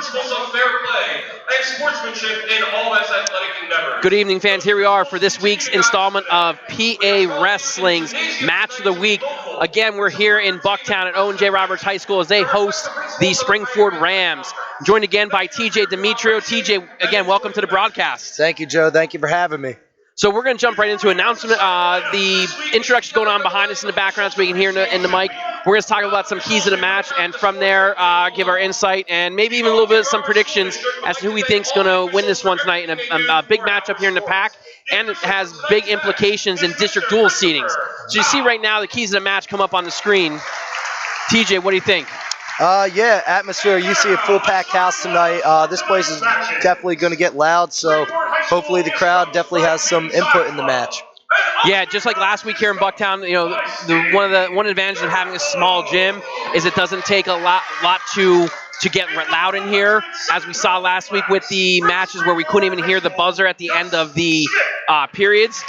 principles of fair play and sportsmanship in all its athletic endeavors. Good evening, fans. Here we are for this week's installment of PA Wrestling's Match of the Week. Again, we're here in Bucktown at Owen J. Roberts High School as they host the Spring-Ford Rams. Joined again by T.J. Demetrio. T.J., again, welcome to the broadcast. Thank you, Joe. Thank you for having me. So we're going to jump right into announcement. The introduction going on behind us in the background so we can hear in the mic. We're going to talk about some keys of the match, and from there, give our insight and maybe even a little bit of some predictions as to who we think's going to win this one tonight in a big matchup here in the PAC, and it has big implications in district dual seedings. So you see right now the keys of the match come up on the screen. TJ, what do you think? Yeah, atmosphere. You see a full packed house tonight. This place is definitely going to get loud, so hopefully the crowd definitely has some input in the match. Yeah, just like last week here in Bucktown, you know, one advantage of having a small gym is it doesn't take a lot to get loud in here, as we saw last week with the matches where we couldn't even hear the buzzer at the end of the periods.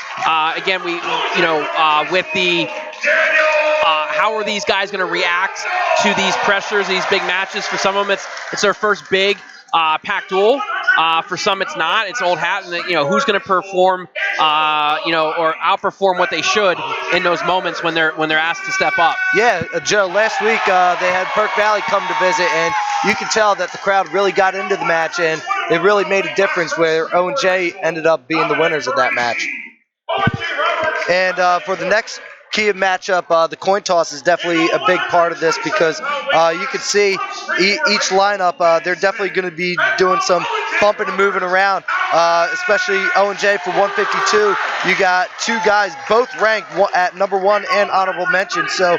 Again, with the how are these guys going to react to these pressures, these big matches? For some of them, it's their first big PAC duel. For some, it's not. It's old hat, and who's going to perform, or outperform what they should in those moments when they're asked to step up. Yeah, Joe. Last week they had Perk Valley come to visit, and you can tell that the crowd really got into the match, and it really made a difference where Owen J ended up being the winners of that match. And for the next key of matchup, the coin toss is definitely a big part of this because you can see each lineup, they're definitely going to be doing some bumping and moving around, especially Owen J for 152. You got two guys both ranked at number 1 and honorable mention. So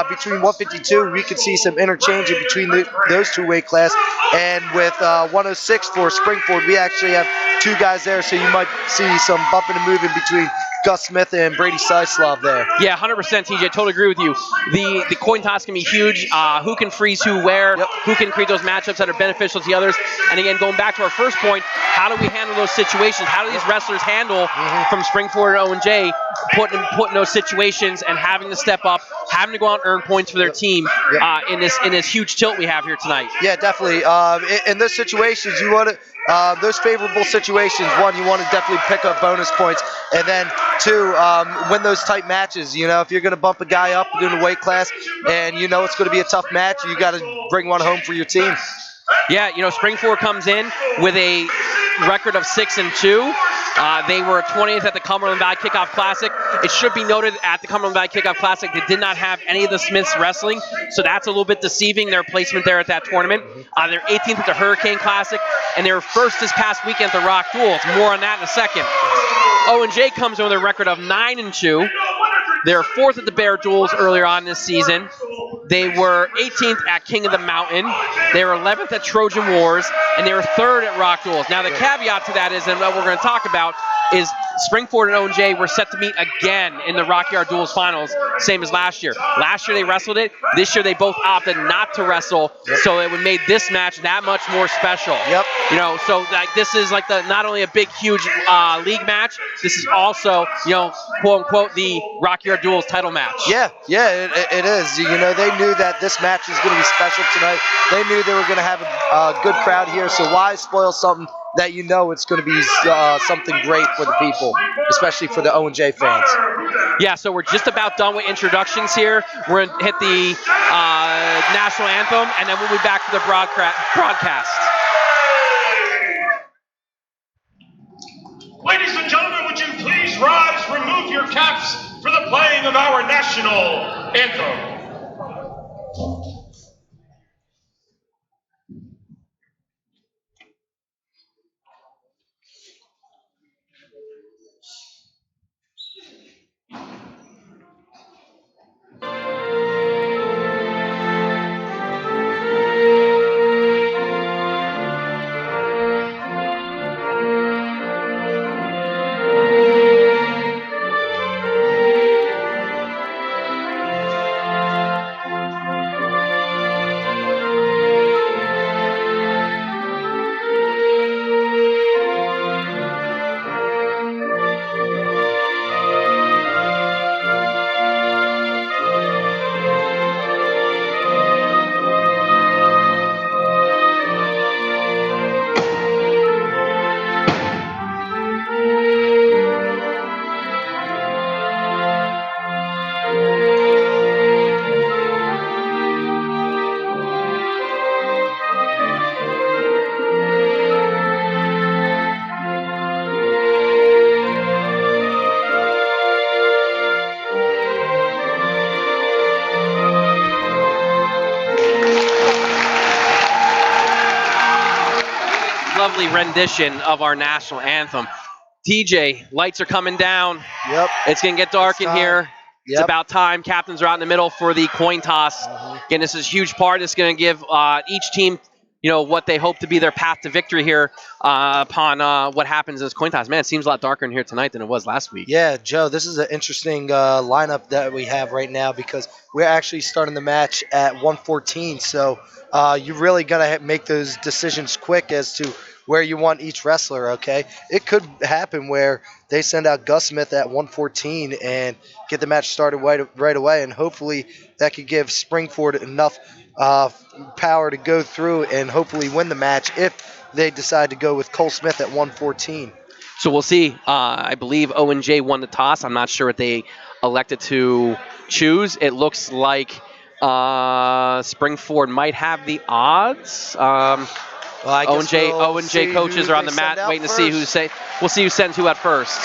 between 152, we could see some interchanging between those two weight class. And with 106 for Spring-Ford, we actually have two guys there. So you might see some bumping and moving between Gus Smith and Brady Syslov there. Yeah, 100%, TJ. Totally agree with you. The coin toss can be huge. Who can freeze who where? Yep. Who can create those matchups that are beneficial to the others? And again, going back to our first point, how do we handle those situations? How do these wrestlers handle from Spring-Ford and Owen J put in those situations and having to step up, having to go out and earn points for their team in this huge tilt we have here tonight? Yeah, definitely. In those situations, you want to. Those favorable situations, one, you want to definitely pick up bonus points, and then two, win those tight matches. If you're going to bump a guy up in the weight class and it's going to be a tough match, you got to bring one home for your team. Yeah, Spring-Ford comes in with a record of 6-2. They were 20th at the Cumberland Valley Kickoff Classic. It should be noted at the Cumberland Valley Kickoff Classic, they did not have any of the Smiths wrestling, so that's a little bit deceiving, their placement there at that tournament. They're 18th at the Hurricane Classic, and they were first this past weekend at the Rock Duels. More on that in a second. Owen J comes in with a record of 9-2. They were 4th at the Bear Duels earlier on this season. They were 18th at King of the Mountain. They were 11th at Trojan Wars, and they were 3rd at Rock Duels. Now, the caveat to that is, and what we're going to talk about, is Spring-Ford and Owen J were set to meet again in the Rock Yard Duels finals, same as last year. Last year they wrestled it. This year they both opted not to wrestle, so it would made this match that much more special. Yep. So this is like not only a big, huge league match, this is also, quote unquote, the Rock Yard Duels title match. Yeah, it is. They knew that this match was going to be special tonight. They knew they were going to have a good crowd here, so why spoil something that it's going to be something great for the people, especially for the Owen J fans. Yeah, so we're just about done with introductions here. We're going to hit the national anthem, and then we'll be back to the broadcast. Ladies and gentlemen, would you please rise, remove your caps for the playing of our national anthem. lovely rendition of our national anthem. TJ, lights are coming down. Yep. It's going to get dark in here. It's Yep. about time. Captains are out in the middle for the coin toss. Again, this is a huge part. It's going to give each team, what they hope to be their path to victory here upon what happens in this coin toss. Man, it seems a lot darker in here tonight than it was last week. Yeah, Joe, this is an interesting lineup that we have right now because we're actually starting the match at 1:14. So you really got to make those decisions quick as to where you want each wrestler, okay? It could happen where they send out Gus Smith at 1:14 and get the match started right away, and hopefully that could give Spring-Ford enough power to go through and hopefully win the match if they decide to go with Cole Smith at 1:14. So we'll see. I believe Owen J won the toss. I'm not sure what they elected to choose. It looks like Spring-Ford might have the odds. Well, I guess Owen J coaches are on the mat waiting to see we'll see who sends who out first.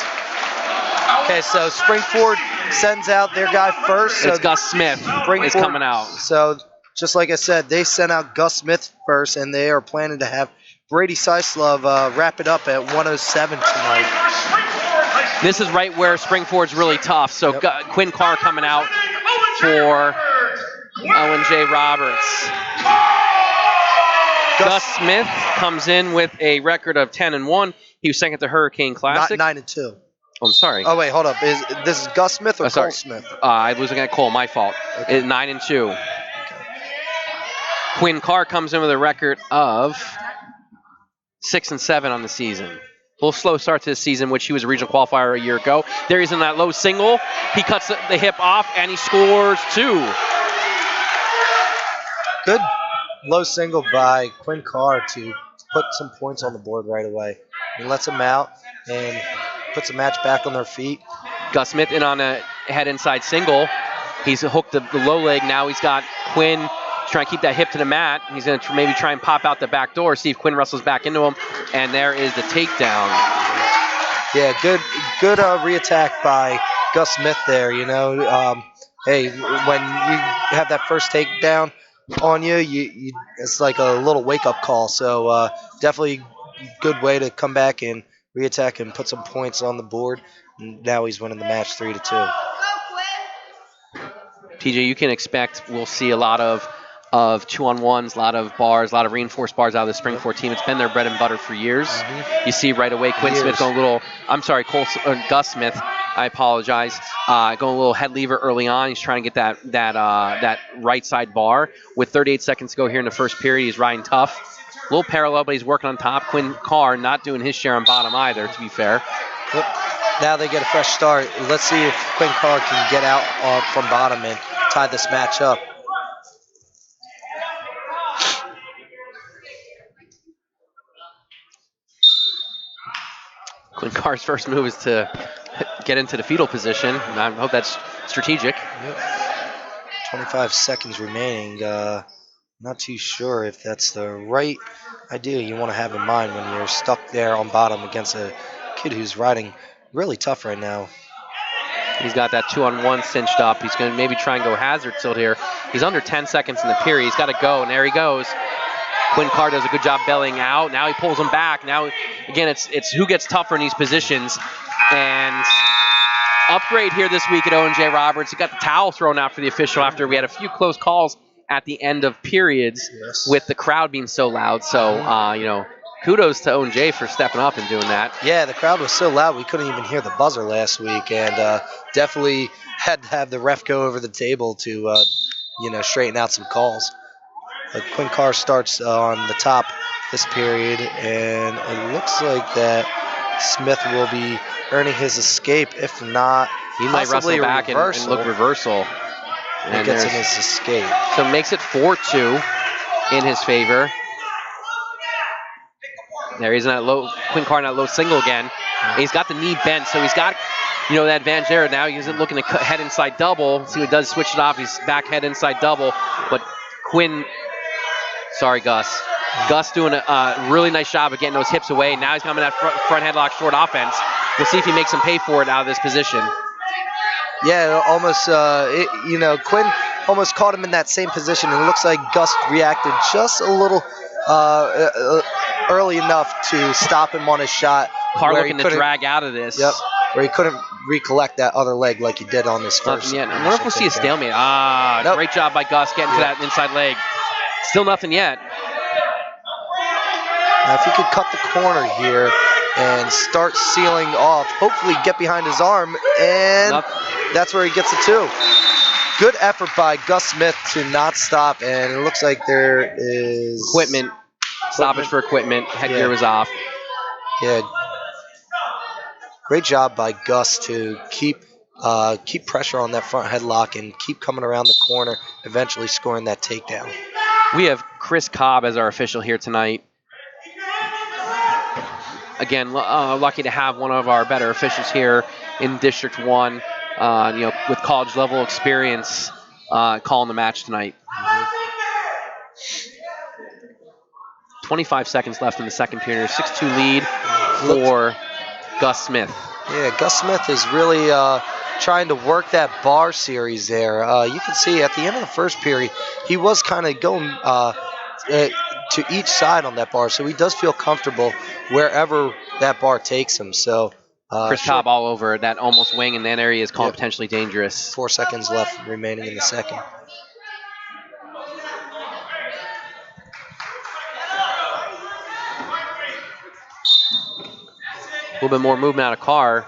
Okay, so Spring-Ford sends out their guy first. So it's Gus Smith is coming out. So just like I said, they sent out Gus Smith first, and they are planning to have Brady Seislov wrap it up at 1:07 tonight. This is right where Spring-Ford's really tough. So Quinn Carr coming out for Owen J. Roberts. Gus Smith comes in with a record of 10-1. He was second to Hurricane Classic. 9-2. Oh, I'm sorry. Oh wait, hold up. Is this Gus Smith or Cole Smith? I was looking at Cole. My fault. Okay. It's 9-2. Okay. Quinn Carr comes in with a record of 6-7 on the season. A little slow start to the season, which he was a regional qualifier a year ago. There he's in that low single. He cuts the hip off, and he scores 2. Good low single by Quinn Carr to put some points on the board right away. He lets him out and puts the match back on their feet. Gus Smith in on a head inside single. He's hooked the low leg. Now he's got Quinn trying to keep that hip to the mat. He's going to maybe try and pop out the back door, see if Quinn wrestles back into him. And there is the takedown. Yeah, good reattack by Gus Smith there. Hey, when you have that first takedown on you, it's like a little wake-up call. So definitely good way to come back and reattack and put some points on the board. Now he's winning the match 3-2. TJ, you can expect we'll see a lot of 2-on-1s, a lot of bars, a lot of reinforced bars out of the Spring-Ford team. It's been their bread and butter for years. You see right away Quinn Smith going a little, Gus Smith, I apologize, going a little head lever early on. He's trying to get that right side bar. With 38 seconds to go here in the first period, he's riding tough. A little parallel, but he's working on top. Quinn Carr not doing his share on bottom either, to be fair. Yep. Now they get a fresh start. Let's see if Quinn Carr can get out from bottom and tie this match up. Quinn Carr's first move is to get into the fetal position. I hope that's strategic. Yep. 25 seconds remaining. Not too sure if that's the right idea you want to have in mind when you're stuck there on bottom against a kid who's riding really tough right now. He's got that 2-on-1 cinched up. He's going to maybe try and go hazard tilt here. He's under 10 seconds in the period. He's got to go, and there he goes. Quinn Carr does a good job bellying out. Now he pulls him back. Now, again, it's who gets tougher in these positions. And upgrade here this week at Owen J. Roberts. He got the towel thrown out for the official after we had a few close calls at the end of periods with the crowd being so loud. So, kudos to Owen J for stepping up and doing that. Yeah, the crowd was so loud we couldn't even hear the buzzer last week, and definitely had to have the ref go over the table to, straighten out some calls. But Quinn Carr starts on the top this period, and it looks like that Smith will be earning his escape. If not, he might wrestle back and look reversal. And gets in his escape. So it makes it 4-2 in his favor. There he's in that low, Quinn Carr in that low single again. And he's got the knee bent, so he's got, that advantage there. Now he's looking to head inside double. See what he does, switch it off. He's back head inside double. But Gus doing a really nice job of getting those hips away. Now he's coming that front headlock short offense. We'll see if he makes him pay for it out of this position. Yeah, almost, Quinn almost caught him in that same position, and it looks like Gus reacted just a little early enough to stop him on his shot. Carr where looking he to couldn't- drag out of this. Yep, where he couldn't recollect that other leg like he did on his first. Nothing yet. I wonder if we'll see a stalemate. Nope. Great job by Gus getting to that inside leg. Still nothing yet. Now, if he could cut the corner here and start sealing off, hopefully get behind his arm, and that's where he gets the 2. Good effort by Gus Smith to not stop, and it looks like there is... Equipment. Stoppage for equipment. Headgear was off. Yeah. Great job by Gus to keep pressure on that front headlock and keep coming around the corner, eventually scoring that takedown. We have Chris Cobb as our official here tonight. Again, lucky to have one of our better officials here in District 1, with college level experience calling the match tonight. 25 seconds left in the second period. 6-2 lead for Gus Smith. Yeah, Gus Smith is really trying to work that bar series there. You can see at the end of the first period, he was kind of going to each side on that bar, so he does feel comfortable wherever that bar takes him. So Chris Cobb all over that almost wing, and that area is called potentially dangerous. 4 seconds left remaining in the second. A little bit more movement out of Carr.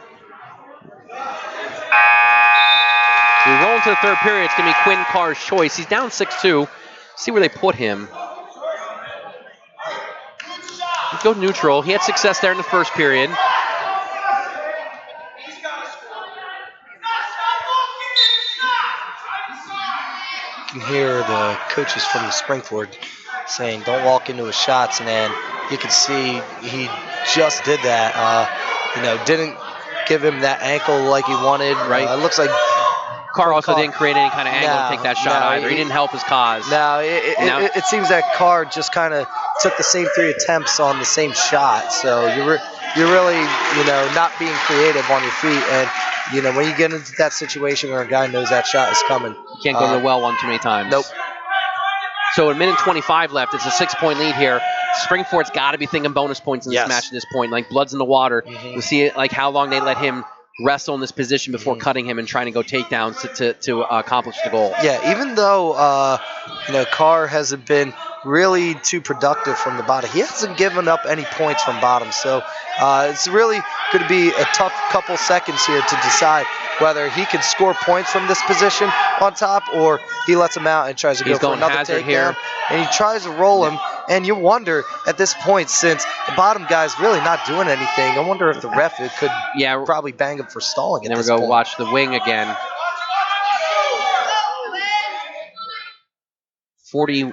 So we roll into the third period. It's going to be Quinn Carr's choice. He's down 6-2. See where they put him. Go neutral. He had success there in the first period. You can hear the coaches from the Spring-Ford saying, "Don't walk into his shots," and then you can see he just did that. Didn't give him that ankle like he wanted. Right. It looks like Carr also didn't create any kind of angle to take that shot either. He didn't help his cause. No, it seems that Carr just kind of took the same 3 attempts on the same shot. So you're really, not being creative on your feet. And, when you get into that situation where a guy knows that shot is coming. You can't go to the well one too many times. Nope. So a minute 25 left. It's a 6-point lead here. Spring-Ford's got to be thinking bonus points in this match at this point. Like, blood's in the water. Mm-hmm. We'll see like how long they let him wrestle in this position before cutting him and trying to go takedowns to accomplish the goal. Yeah, even though Carr hasn't been really too productive from the bottom, he hasn't given up any points from bottom. So it's really going to be a tough couple seconds here to decide whether he can score points from this position on top or he lets him out and tries to go for another takedown. Here. And he tries to roll him, and you wonder at this point, since the bottom guy's really not doing anything, I wonder if the ref could probably bang him for stalling at and then this we're point. going to watch the wing again. 40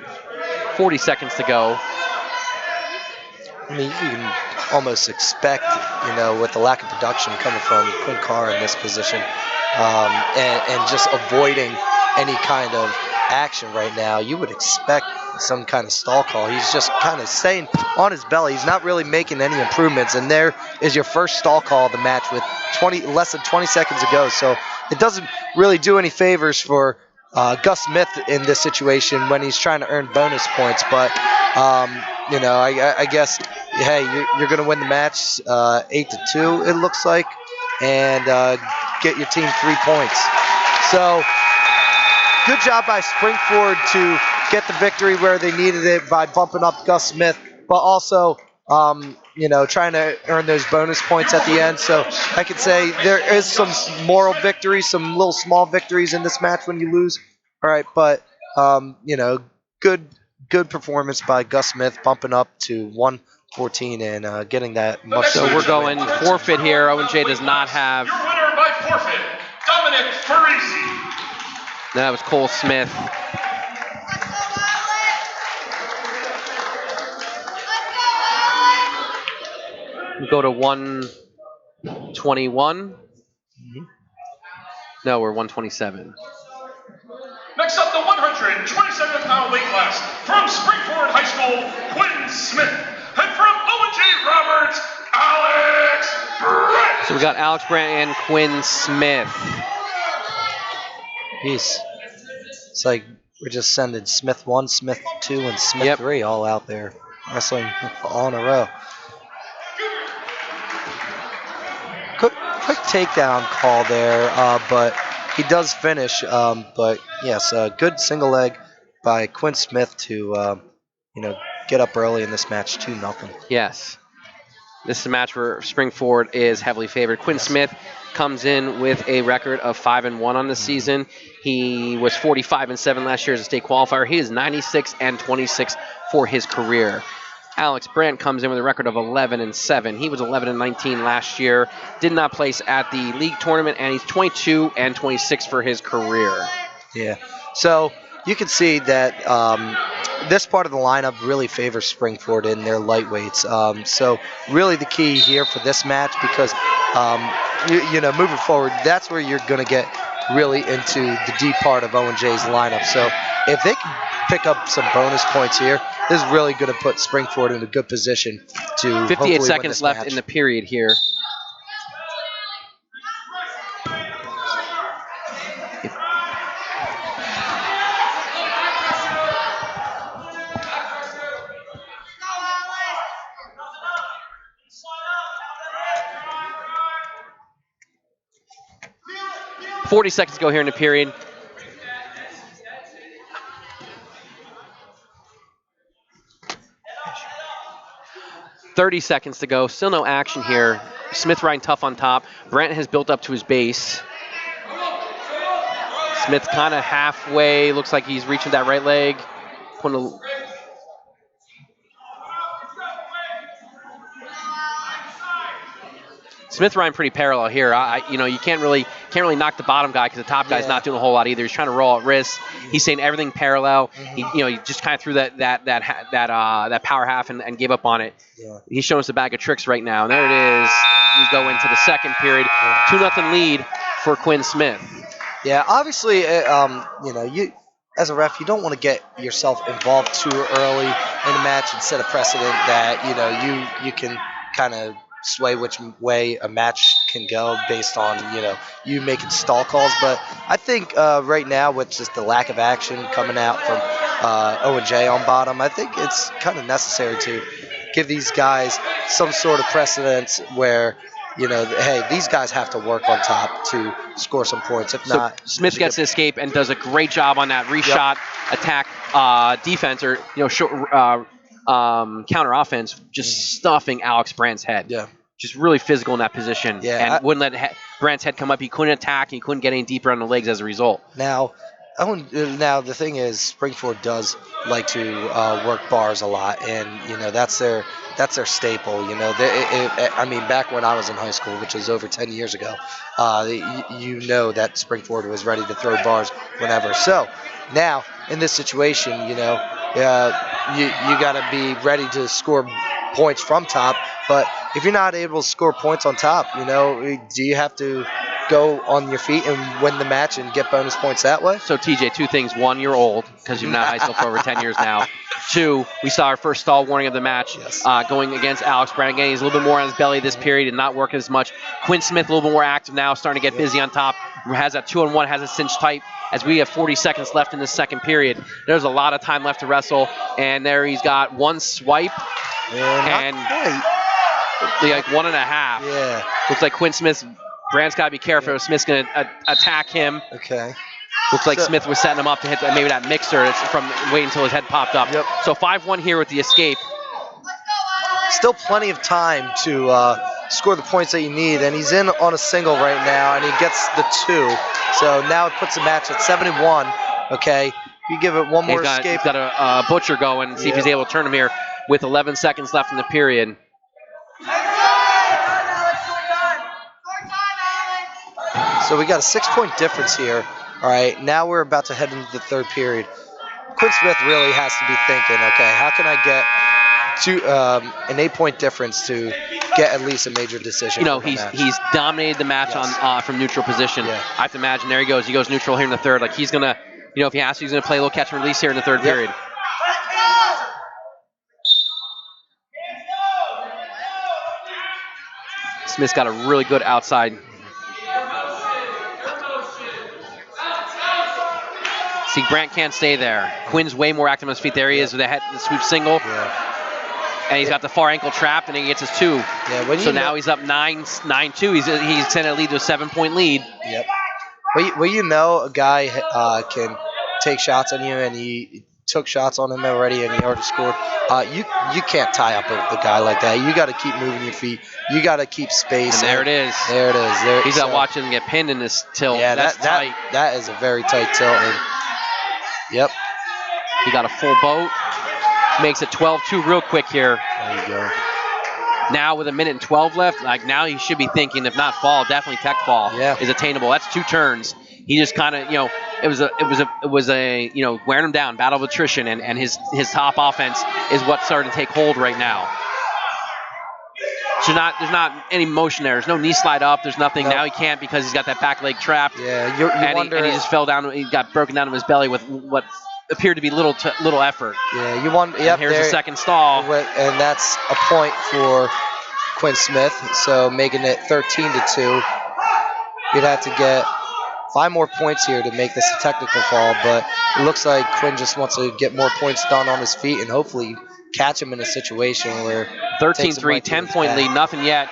seconds to go. I mean, you can almost expect, with the lack of production coming from Quinn Carr in this position, and just avoiding any kind of action right now, you would expect some kind of stall call. He's just kind of staying on his belly. He's not really making any improvements, and there is your first stall call of the match with less than 20 seconds to go. So it doesn't really do any favors for Gus Smith in this situation when he's trying to earn bonus points. But I guess, hey, you're going to win the match 8-2, it looks like, and get your team 3 points. So good job by Spring-Ford to get the victory where they needed it by bumping up Gus Smith, but also trying to earn those bonus points at the end. So I could say there is some moral victories, some little small victories in this match when you lose. All right, but good performance by Gus Smith, bumping up to 114 and getting that much. So we're going forfeit here. Owen J does not have. Your winner by forfeit, Dominic Parisi. That was Cole Smith. We go to 121. Mm-hmm. No, we're 127. Next up, the 127-pound weight class from Spring-Ford High School, Quinn Smith. And from Owen J. Roberts, Alex Brandt. So we got Alex Brandt and Quinn Smith. Jeez. It's like we're just sending Smith 1, Smith 2, and Smith 3 all out there. wrestling all in a row. Quick takedown call there, but he does finish. But yes, good single leg by Quinn Smith to get up early in this match, 2-0. Yes. This is a match where Spring-Ford is heavily favored. Quinn Smith comes in with a record of 5-1 on the season. He was 45-7 last year as a state qualifier. He is 96-26 for his career. Alex Brandt comes in with a record of 11-7. He was 11-19 last year. Did not place at the league tournament, and he's 22-26 for his career. Yeah. So you can see that this part of the lineup really favors Spring-Ford in their lightweights. So really the key here for this match, because moving forward, that's where you're going to get really into the deep part of Owen J's lineup. So if they can pick up some bonus points here, this is really going to put Spring-Ford in a good position to 58 seconds seconds left match. in the period here. $40 seconds to go here in the period. $30 seconds to go. Still no action here. Smith riding tough on top. Brent has built up to his base. Smith's kind of halfway. Looks like he's reaching that right leg. Smith riding pretty parallel here. You can't really knock the bottom guy because the top guy's not doing a whole lot either. He's trying to roll at wrists. He's saying everything parallel. He just kind of threw that power half and gave up on it. Yeah. He's showing us a bag of tricks right now, and there it is. We go into the second period, 2-0 lead for Quinn Smith. Yeah, obviously, you as a ref, you don't want to get yourself involved too early in a match and set a precedent that you can kind of sway which way a match can go based on you making stall calls. But I think right now, with just the lack of action coming out from Owen J on bottom, I think it's kind of necessary to give these guys some sort of precedence where hey, these guys have to work on top to score some points. If not, Smith gets to escape and does a great job on that reshot attack defense, or counter offense, just stuffing Alex Brandt's head. Yeah. Just really physical in that position, Yeah, and wouldn't let Brandt's head come up. He couldn't attack. He couldn't get any deeper on the legs as a result. Now the thing is, Spring-Ford does like to work bars a lot, and that's their staple. Back when I was in high school, which was over 10 years ago, that Spring-Ford was ready to throw bars whenever. So now in this situation, you got to be ready to score points from top. But if you're not able to score points on top, do you have to go on your feet and win the match and get bonus points that way? So, TJ, two things. One, you're old because you've been out of high school for over 10 years now. Two, we saw our first stall warning of the match going against Alex Brandt. Again, he's a little bit more on his belly this period and not working as much. Quinn Smith a little bit more active now, starting to get busy on top. Has that 2-on-1, has it cinched tight as we have 40 seconds left in the second period. There's a lot of time left to wrestle, and there he's got one swipe and like 1.5. Yeah. Looks like Quinn Smith. Brandt's got to be careful. Yeah. Smith's going to attack him. Okay. Looks like Smith was setting him up to hit maybe that mixer. It's from waiting until his head popped up. Yep. So 5-1 here with the escape. Still plenty of time to score the points that you need, and he's in on a single right now, and he gets the 2. So now it puts the match at 71. Okay. You give it one more escape. He's got a butcher going and see if he's able to turn him here with 11 seconds left in the period. So we got a 6-point difference here. All right, now we're about to head into the third period. Quinn Smith really has to be thinking, okay, how can I get to an 8-point difference to get at least a major decision? He's dominated the match on from neutral position. Yeah. I have to imagine there he goes. He goes neutral here in the third. Like he's gonna, if he has to, he's gonna play a little catch and release here in the third period. Smith's got a really good outside. See, Brandt can't stay there. Quinn's way more active on his feet. There he is with the sweep single. Yeah. And he's got the far ankle trapped, and he gets his 2. Yeah, so now he's up 9-2. He's extended a lead to a 7-point lead. Yep. Well, you know a guy can take shots on you, and he took shots on him already, and he already scored. You can't tie up a guy like that. You got to keep moving your feet. You got to keep space. And there it is. There it is. He's not watching him get pinned in this tilt. Yeah, that's tight. That is a very tight tilt. And, yep. He got a full boat. Makes it 12-2 real quick here. There you go. Now with 1:12 left, like now he should be thinking, if not fall, definitely tech fall is attainable. That's 2 turns. He just kind of, it was a wearing him down, battle of attrition, and his top offense is what's starting to take hold right now. So there's not any motion there. There's no knee slide up. There's nothing. Now he can't because he's got that back leg trapped. Yeah, you wonder. And he just fell down. He got broken down on his belly with what appeared to be little effort. Yeah, you want. Yep. Here's the second stall, and that's a point for Quinn Smith. So making it 13-2. You'd have to get 5 more points here to make this a technical fall, but it looks like Quinn just wants to get more points done on his feet and hopefully catch him in a situation where 13-3, 10-point lead, nothing yet.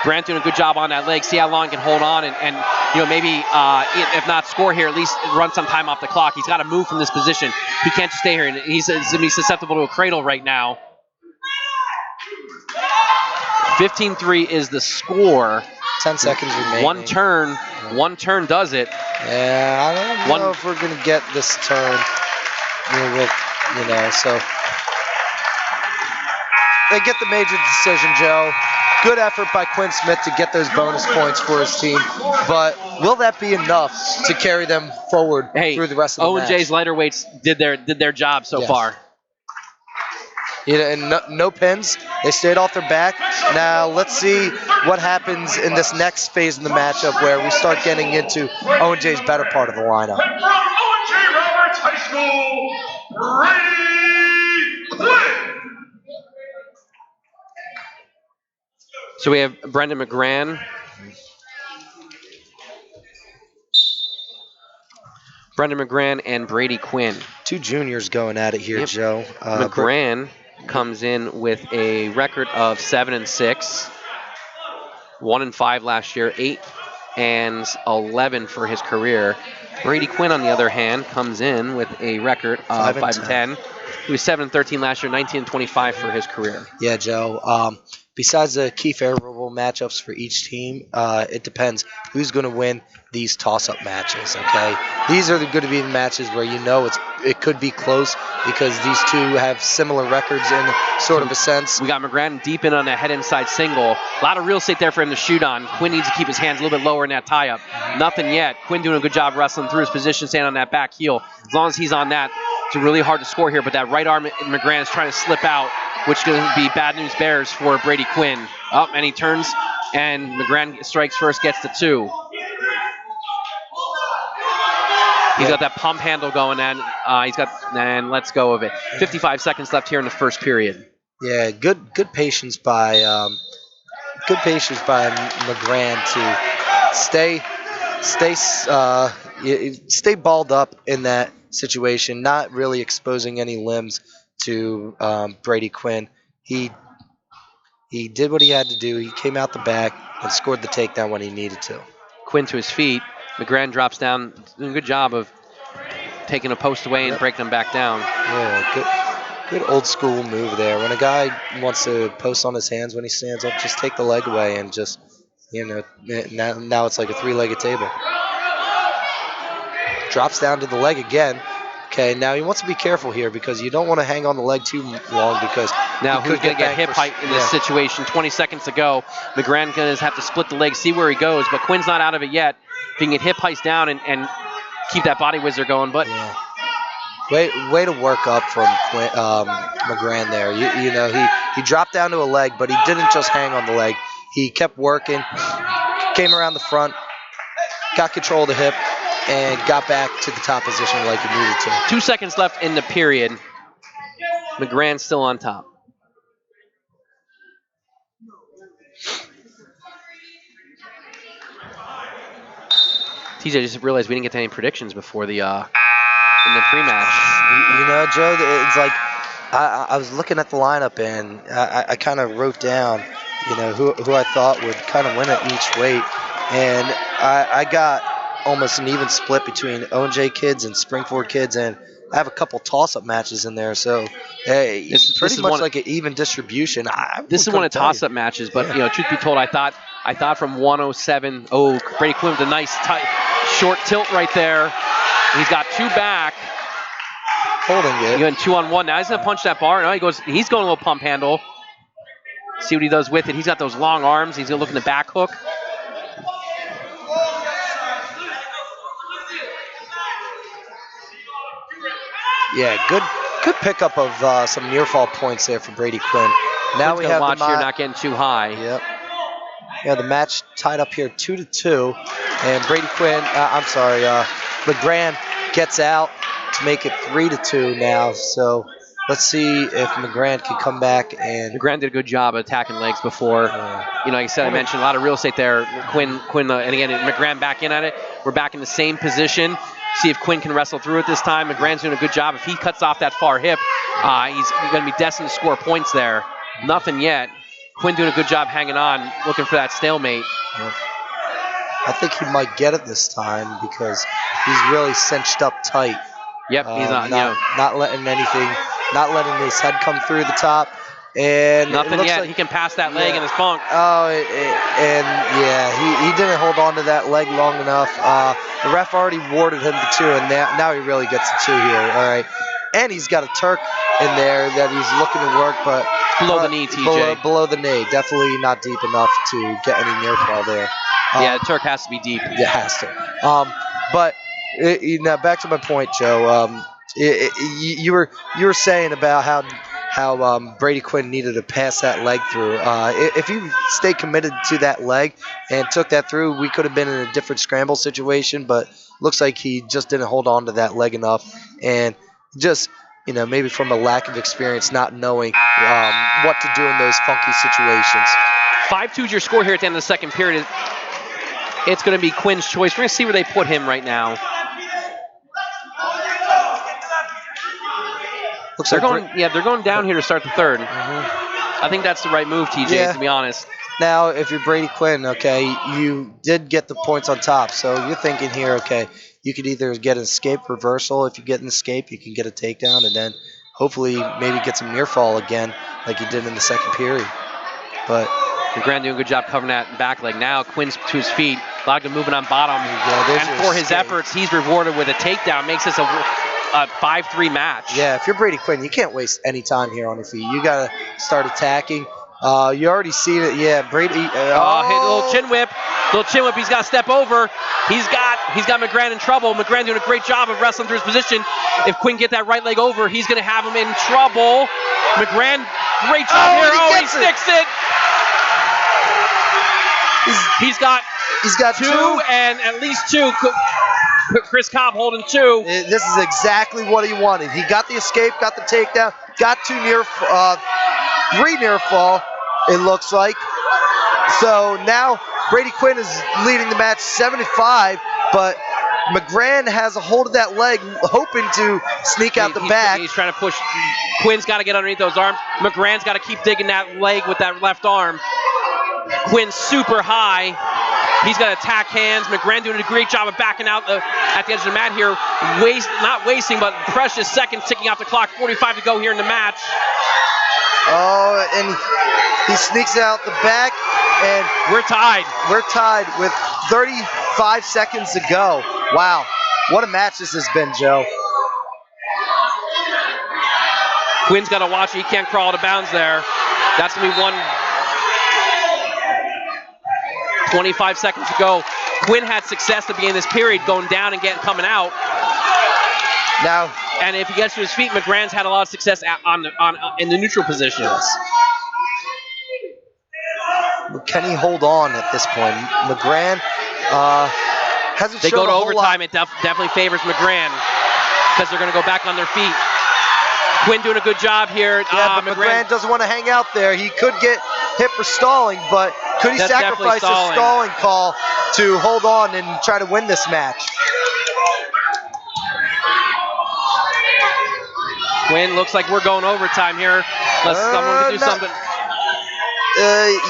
Grant doing a good job on that leg. See how long he can hold on and maybe if not score here, at least run some time off the clock. He's got to move from this position. He can't just stay here. And he's susceptible to a cradle right now. 15-3 is the score. 10 seconds remaining. One turn does it. Yeah, I don't know if we're gonna get this turn. So they get the major decision, Joe. Good effort by Quinn Smith to get those bonus points for his team, but will that be enough to carry them forward through the rest of the match? Owen J's lighter weights did their job so far. And no pins. They stayed off their back. Now let's see what happens in this next phase of the matchup where we start getting into Owen J's better part of the lineup. And from Owen J. Roberts High School, Brady Quinn. So we have Brendan McGran. Brendan McGran and Brady Quinn. 2 juniors going at it here, Joe. McGran comes in with a record of 7-6, 1-5 last year, 8-11 for his career. Brady Quinn, on the other hand, comes in with a record of 5-10. He was 7-13 last year, 19-25 for his career. Yeah, Joe. Besides the key favorable matchups for each team, it depends who's going to win these toss-up matches, okay? These are going to be the matches where it could be close because these two have similar records in sort of a sense. We got McGran deep in on a head inside single. A lot of real estate there for him to shoot on. Quinn needs to keep his hands a little bit lower in that tie-up. Nothing yet. Quinn doing a good job wrestling through his position, staying on that back heel. As long as he's on that, it's really hard to score here, but that right arm McGran is trying to slip out, which is going to be bad news bears for Brady Quinn. And he turns, and McGran strikes first, gets the 2. He's got that pump handle going, and let's go of it. 55 seconds left here in the first period. Yeah, good patience by McGran to stay balled up in that situation, not really exposing any limbs to Brady Quinn. He did what he had to do. He came out the back and scored the takedown when he needed to. Quinn to his feet. McGran drops down, doing a good job of taking a post away and breaking him back down. Yeah, good old school move there. When a guy wants to post on his hands when he stands up, just take the leg away and just, now it's like a 3-legged table. Drops down to the leg again. Okay, now he wants to be careful here because you don't want to hang on the leg too long because now who's going to get hip height in this situation? 20 seconds to go. McGran going to have to split the leg, see where he goes, but Quinn's not out of it yet. If he can get hip heights down and keep that body whizzer going, but way to work up from McGran there. He dropped down to a leg, but he didn't just hang on the leg. He kept working, came around the front, got control of the hip, and got back to the top position like he needed to. 2 seconds left in the period. McGran still on top. TJ, just realized we didn't get to any predictions before in the pre-match. Joe, it's like I was looking at the lineup and I kind of wrote down, who I thought would kind of win at each weight, and I got almost an even split between Owen J kids and Spring-Ford kids, and I have a couple toss-up matches in there, so This pretty is much one. like an even distribution. This is one of toss-up matches, but truth be told, I thought from 107. Oh, Brady Quinn with a nice short tilt right there. He's got two back. Holding it. You got 2-on-1. Now he's gonna punch that bar. Now he's going a little pump handle. See what he does with it. He's got those long arms. He's gonna look in the back hook. Yeah, good pickup of some near fall points there for Brady Quinn. Now Quinn's we gotta have watch here, not getting too high. Yep. Yeah, the match tied up here 2-2, and Brady Quinn. McGran gets out to make it 3-2 now. So let's see if McGran can come back and. McGran did a good job of attacking legs before. Like I said, I mentioned a lot of real estate there. Quinn, and again, McGran back in at it. We're back in the same position. See if Quinn can wrestle through it this time. McGran's doing a good job. If he cuts off that far hip, he's going to be destined to score points there. Nothing yet. Quinn doing a good job hanging on, looking for that stalemate. Yeah. I think he might get it this time because he's really cinched up tight. Yep, he's not letting his head come through the top. And nothing yet. Like, he can pass that leg in his funk. He didn't hold on to that leg long enough. The ref already awarded him the 2, and now he really gets the 2 here. All right, and he's got a Turk in there that he's looking to work, but below the knee, TJ. Below the knee, definitely not deep enough to get any near fall there. The Turk has to be deep. It has to. But now back to my point, Joe. You were saying about how Brady Quinn needed to pass that leg through. If he stayed committed to that leg and took that through, we could have been in a different scramble situation. But looks like he just didn't hold on to that leg enough, and just maybe from a lack of experience, not knowing what to do in those funky situations. 5-2 is your score here at the end of the second period. It's going to be Quinn's choice. We're going to see where they put him right now. They're going down here to start the third. Mm-hmm. I think that's the right move, TJ, to be honest. Now, if you're Brady Quinn, okay, you did get the points on top. So you're thinking here, okay, you could either get an escape reversal. If you get an escape, you can get a takedown, and then hopefully maybe get some near fall again like you did in the second period. But McGran doing a good job covering that back leg. Now Quinn's to his feet. Logden moving on bottom. And for his efforts, he's rewarded with a takedown. Makes this a 5-3 match. Yeah, if you're Brady Quinn, you can't waste any time here on your feet. You got to start attacking. You already seen it. Yeah, Brady. Hit a little chin whip. He's got to step over. He's got McGran in trouble. McGran doing a great job of wrestling through his position. If Quinn get that right leg over, he's going to have him in trouble. McGran, great job here. He sticks it. He's got two and at least 2. Chris Cobb holding 2. This is exactly what he wanted. He got the escape, got the takedown, got 3 near fall, it looks like. So now Brady Quinn is leading the match 7-5, but McGran has a hold of that leg, hoping to sneak out the back. He's trying to push. Quinn's got to get underneath those arms. McGran's got to keep digging that leg with that left arm. Quinn's super high. He's got to attack hands. McGran doing a great job of backing out at the edge of the mat here. Not wasting, but precious seconds ticking off the clock. 45 to go here in the match. Oh, and he sneaks out the back, and we're tied. We're tied with 35 seconds to go. Wow, what a match this has been, Joe. Quinn's got to watch it. He can't crawl out of bounds there. That's going to be 25 seconds to go. Quinn had success at the beginning of this period, going down and coming out. Now, and if he gets to his feet, McGran's had a lot of success in the neutral position. Yes. Can he hold on at this point? McGran hasn't They shown go to a whole overtime. lot. It definitely favors McGran because they're going to go back on their feet. Quinn doing a good job here. Yeah, but McGran doesn't want to hang out there. He could get hit for stalling, but could he sacrifice his stalling call to hold on and try to win this match? Quinn, looks like we're going overtime here. Unless someone can do something.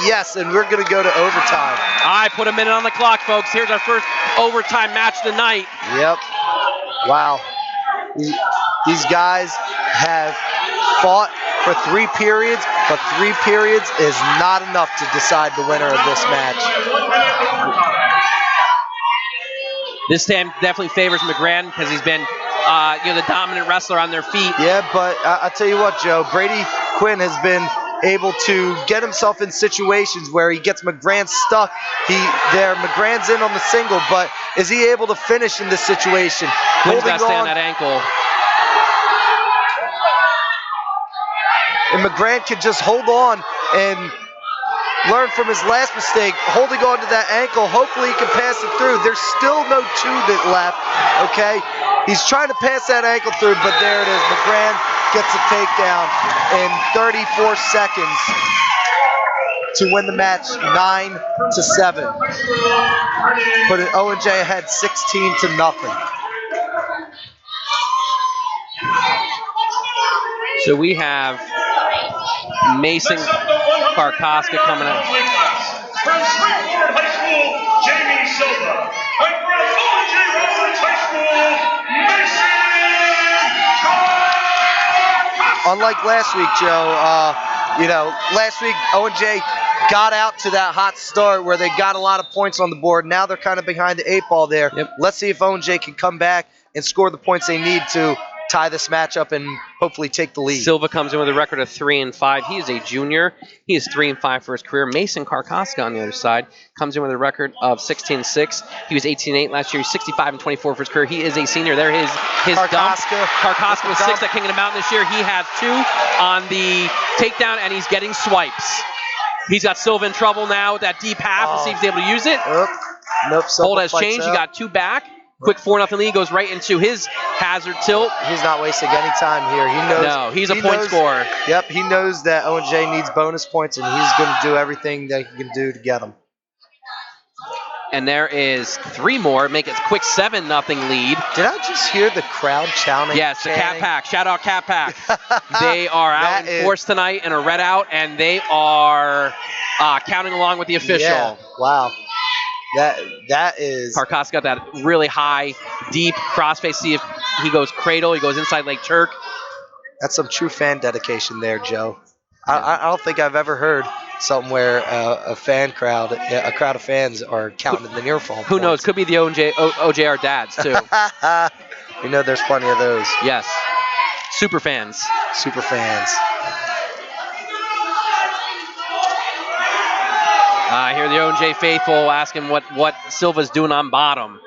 Yes, and we're going to go to overtime. I put a minute on the clock, folks. Here's our first overtime match tonight. Yep. Wow. These guys have fought for 3 periods, but 3 periods is not enough to decide the winner of this match. This time definitely favors McGran because he's been the dominant wrestler on their feet. Yeah, but I'll tell you what, Joe. Brady Quinn has been able to get himself in situations where he gets McGran stuck. McGran's in on the single, but is he able to finish in this situation? Quinn's got to stay on that ankle. And McGran can just hold on and learn from his last mistake, holding on to that ankle. Hopefully he can pass it through. There's still no 2 left, okay? He's trying to pass that ankle through, but there it is. McGran gets a takedown in 34 seconds to win the match 9-7. Putting Owen J ahead 16-0. So we have Mason Karkoska coming up. From Spring-Ford High School, Jamie Silva. And from Owen J. Roberts High School, Mason Karkoska. Unlike last week, Joe, last week Owen J got out to that hot start where they got a lot of points on the board. Now they're kind of behind the 8 ball there. Yep. Let's see if Owen J can come back and score the points they need to tie this match up and hopefully take the lead. Silva comes in with a record of 3-5. He is a junior. He is 3-5 for his career. Mason Karkoska on the other side comes in with a record of 16-6. He was 18-8 last year. He's 65-24 for his career. He is a senior. There his dump. Karkoska was 6 at King of the Mountain this year. He has 2 on the takedown, and he's getting swipes. He's got Silva in trouble now with that deep half to see if he's able to use it. Nope. Hold has changed. He got 2 back. Quick 4-0 lead, goes right into his hazard tilt. He's not wasting any time here. He knows. No, he's a point scorer. Yep, he knows that Owen J needs bonus points, and he's going to do everything that he can do to get them. And there is 3 more, make it a quick 7-0 lead. Did I just hear the crowd chanting? Yes, the Cat Pack. Shout out Cat Pack. They are out in force tonight in a red out, and they are counting along with the official. Yeah, wow. That is. Karkoska got that really high, deep crossface. See if he goes cradle. He goes inside leg Turk. That's some true fan dedication there, Joe. I don't think I've ever heard something where a crowd of fans are counting the near fall. Who knows? Could be the OJR dads too. There's plenty of those. Yes. Super fans. Super fans. I hear the Owen J faithful asking what Silva's doing on bottom.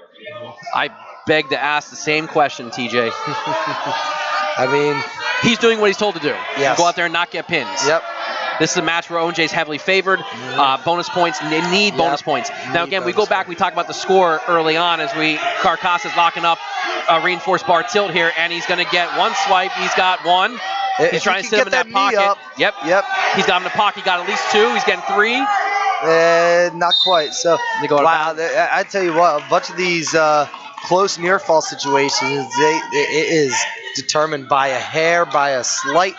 I beg to ask the same question, TJ. I mean, he's doing what he's told to do. Yes. Go out there and not get pins. Yep. This is a match where Owen J's heavily favored. Bonus points. They need bonus points. Now again, we go back. We talk about the score early on as Karkoska's locking up a reinforced bar tilt here, and he's going to get 1 swipe. He's got 1. He's trying to sit him in that pocket. Yep. He's got him in the pocket. He got at least 2. He's getting 3. Not quite. So, wow, I tell you what, a bunch of these close near fall situations, it is determined by a hair, by a slight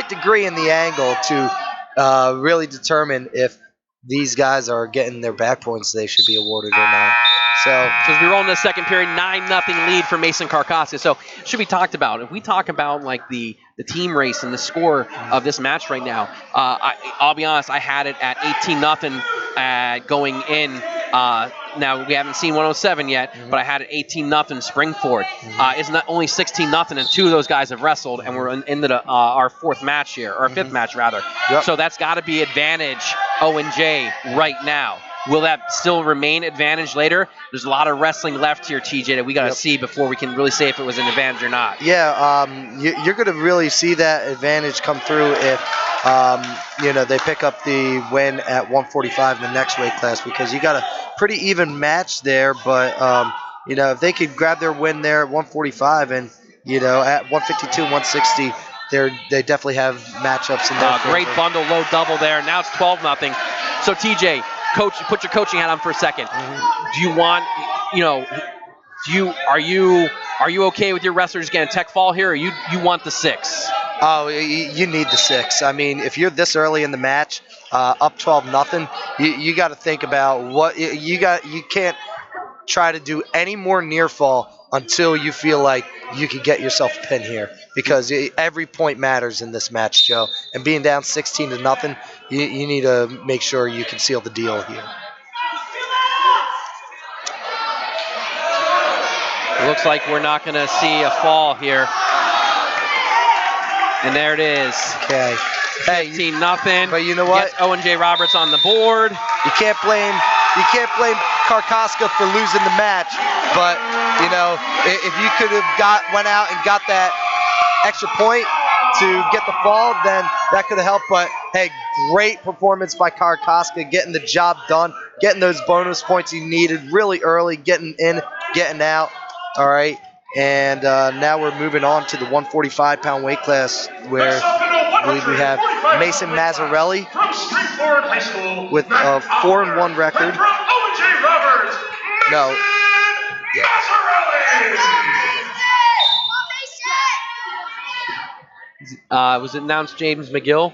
degree in the angle to really determine if these guys are getting their back points they should be awarded or not. So as we roll in the second period, 9-0 lead for Mason Karkoska. So it should be talked about. If we talk about like the team race and the score of this match right now, I'll be honest, I had it at 18-0 going in. Now we haven't seen 107 yet, but I had it 18-0 Spring-Ford. It's not only 16-0, and 2 of those guys have wrestled, and we're into our 4th match here, or 5th match rather. Yep. So that's got to be advantage Owen J right now. Will that still remain advantage later? There's a lot of wrestling left here, TJ, that we got to see before we can really say if it was an advantage or not. Yeah, you're going to really see that advantage come through if they pick up the win at 145 in the next weight class, because you got a pretty even match there. But if they could grab their win there at 145 and at 152, 160. They definitely have matchups in there. Great bundle, low double there. Now it's 12-0. So TJ, coach, put your coaching hat on for a second. Do you want, are you Are you okay with your wrestlers getting a tech fall here, or you want the 6? Oh, you need the 6. I mean, if you're this early in the match, up 12-0, you got to think about what you got. You can't try to do any more near fall until you feel like you could get yourself a pin here, because every point matters in this match, Joe. And being down 16-0, you need to make sure you can seal the deal here. It looks like we're not going to see a fall here. And there it is. Okay. 15-0. But you know what? Gets Owen J. Roberts on the board. You can't blame Karkaska for losing the match, but you know, if you could have went out and got that extra point to get the fall, then that could have helped. But hey, great performance by Karkaska, getting the job done, getting those bonus points he needed really early, getting in, getting out. All right. And now we're moving on to the 145-pound weight class, where I believe we have Mason Mazzarelli from Spring-Ford High School with a 4-1 record. And from Owen J. Roberts, No. Mazzarelli. Was it announced James McGill?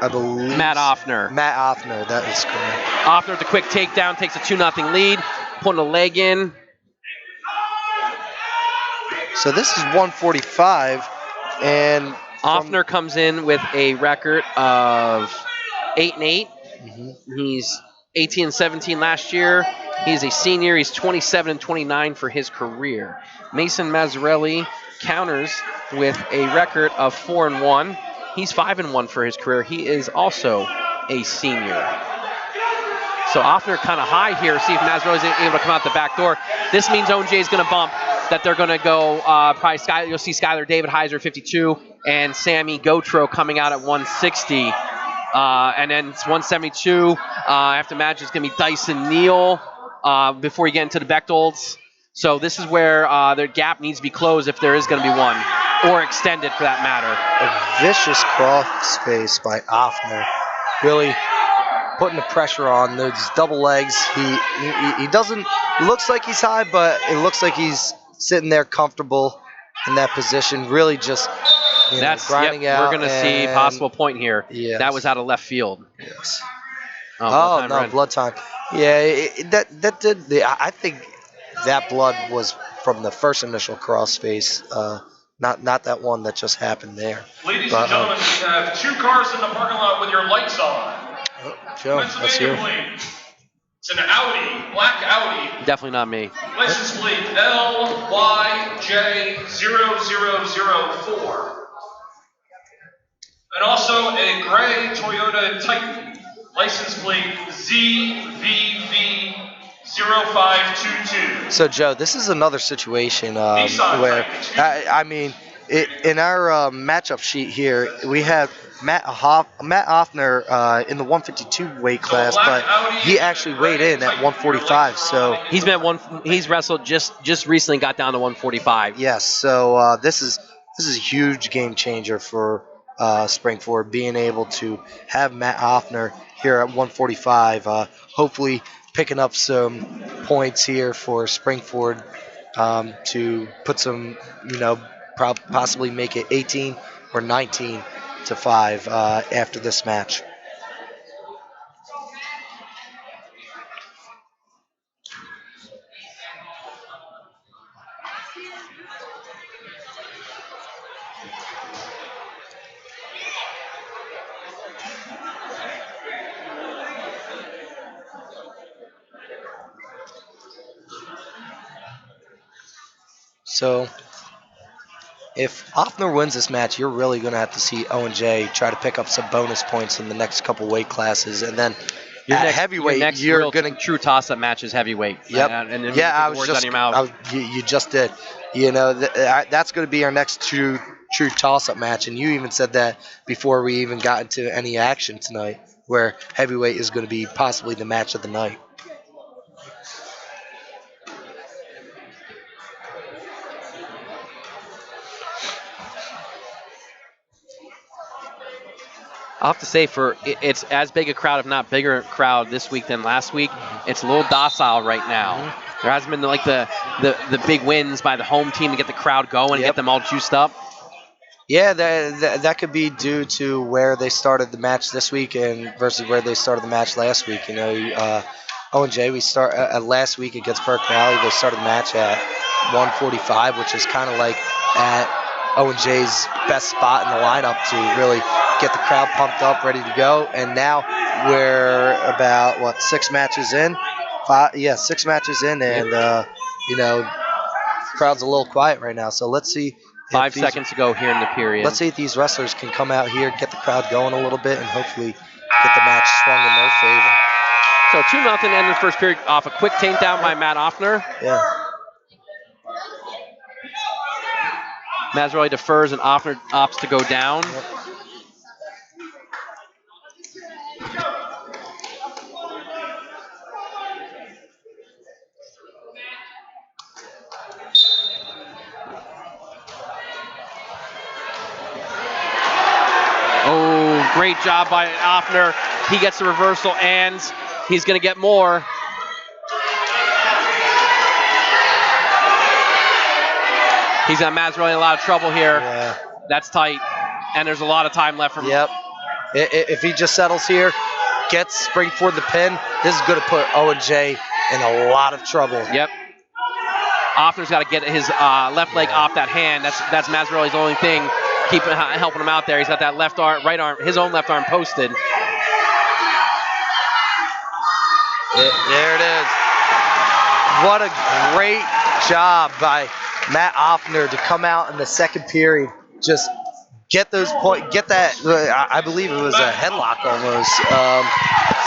I believe Matt Offner. Matt Offner, that is correct. Offner with a quick takedown, takes a 2-0 lead, putting a leg in. So this is 145, and Offner comes in with a record of 8-8. He's 18-17 last year. He's a senior. He's 27-29 for his career. Mason Mazzarelli counters with a record of 4-1. He's 5-1 for his career. He is also a senior. So Offner kind of high here. See if Mazzarelli's able to come out the back door. This means Owen J is going to bump. That they're going to go probably you'll see Skylar David Heiser 52 and Sammy Gotro coming out at 160. And then it's 172. I have to imagine it's going to be Dyson Neal before you get into the Bechtolds. So this is where their gap needs to be closed if there is going to be one, or extended for that matter. A vicious crossface by Offner, really putting the pressure on those double legs. He doesn't looks like he's high, but it looks like he's sitting there comfortable in that position, really just grinding out. We're going to see possible point here. Yes. That was out of left field. Yes. Oh, no, blood time. Yeah, that did. I think that blood was from the first initial crossface, not that one that just happened there. Ladies and gentlemen, we have 2 cars in the parking lot with your lights on. Joe, that's you. It's an Audi, black Audi. Definitely not me. License plate LYJ0004. And also a gray Toyota Titan. License plate ZVV0522. So, Joe, this is another situation where, I mean, in our matchup sheet here, we have Matt Offner in the 152 weight class, but he actually weighed in at 145. So he's wrestled just recently got down to 145. Yes. So this is a huge game changer for Spring-Ford, being able to have Matt Offner here at 145. Hopefully picking up some points here for Spring-Ford to put some, possibly make it 18 or 19-5 after this match. So if Offner wins this match, you're really going to have to see Owen J try to pick up some bonus points in the next couple weight classes, and then heavyweight, you're going to true toss-up match is heavyweight. Yep. And then I the was words just. out of your mouth. You just did. That's going to be our next true toss-up match, and you even said that before we even got into any action tonight, where heavyweight is going to be possibly the match of the night. I'll have to say it's as big a crowd, if not bigger crowd this week than last week. It's a little docile right now. There hasn't been like the big wins by the home team to get the crowd going and get them all juiced up. Yeah, that could be due to where they started the match this week and versus where they started the match last week. You know, Owen J, we start last week against Burke Valley. They started the match at 145, which is kind of like at Owen J's best spot in the lineup to really get the crowd pumped up, ready to go. And now we're about 6 matches in. 6 matches in, and you know, crowd's a little quiet right now. So let's see. 5 seconds to go here in the period. Let's see if these wrestlers can come out here, get the crowd going a little bit, and hopefully get the match swung in their favor. So 2-0 end of the first period off a quick takedown by Matt Offner. Yeah. Mazzarelli defers and Offner opts to go down. Yep. Oh, great job by Offner. He gets the reversal and he's going to get more. He's got Mazzarelli in a lot of trouble here. Yeah. That's tight. And there's a lot of time left for him. Yep. If he just settles here, gets Spring-Ford the pin, this is going to put Owen J in a lot of trouble. Yep. Offner's got to get his left leg off that hand. That's Mazzarelli's only thing helping him out there. He's got that left arm, right arm, his own left arm posted. There it is. What a great job by Matt Offner to come out in the second period, just get those get that. I believe it was a headlock almost.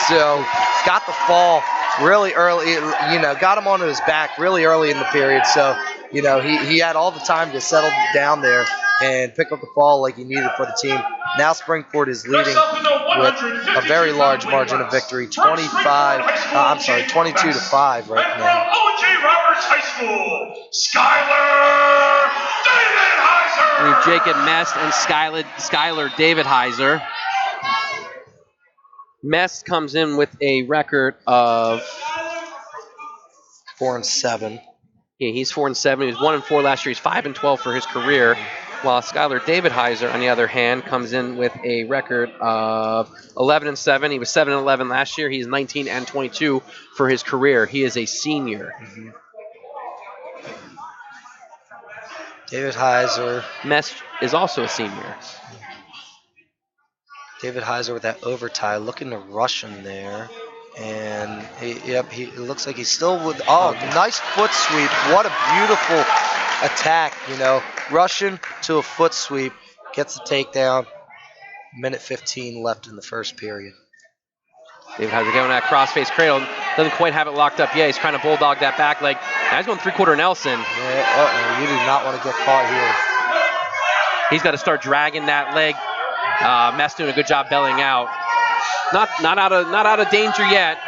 So got the fall really early. You know, got him onto his back really early in the period. So you know he had all the time to settle down there and pick up the fall like he needed for the team. Now Spring-Ford is leading with a very large margin of victory, 22 to 5 right now. From Owen J. Roberts High School, Skylar David Heiser. We have Jacob Mest and Skylar David Heiser. Mest comes in with a record of 4-7. Yeah, he's 4-7. He was 1-4 last year. He's 5-12 for his career. While Skylar David Heiser, on the other hand, comes in with a record of 11-7. He was 7-11 last year. He's 19-22 for his career. He is a senior. Mm-hmm. David Heiser. Mest is also a senior. David Heiser with that overtie, looking to rush him there. And, it looks like he's still with, nice foot sweep. What a beautiful attack, you know. Russian to a foot sweep, gets the takedown. Minute 15 left in the first period. David Heiser going that crossface cradle. Doesn't quite have it locked up yet. He's trying to bulldog that back leg. Now he's going 3/4 Nelson. Yeah, you do not want to get caught here. He's got to start dragging that leg. Mest doing a good job bellying out. Not out of danger yet.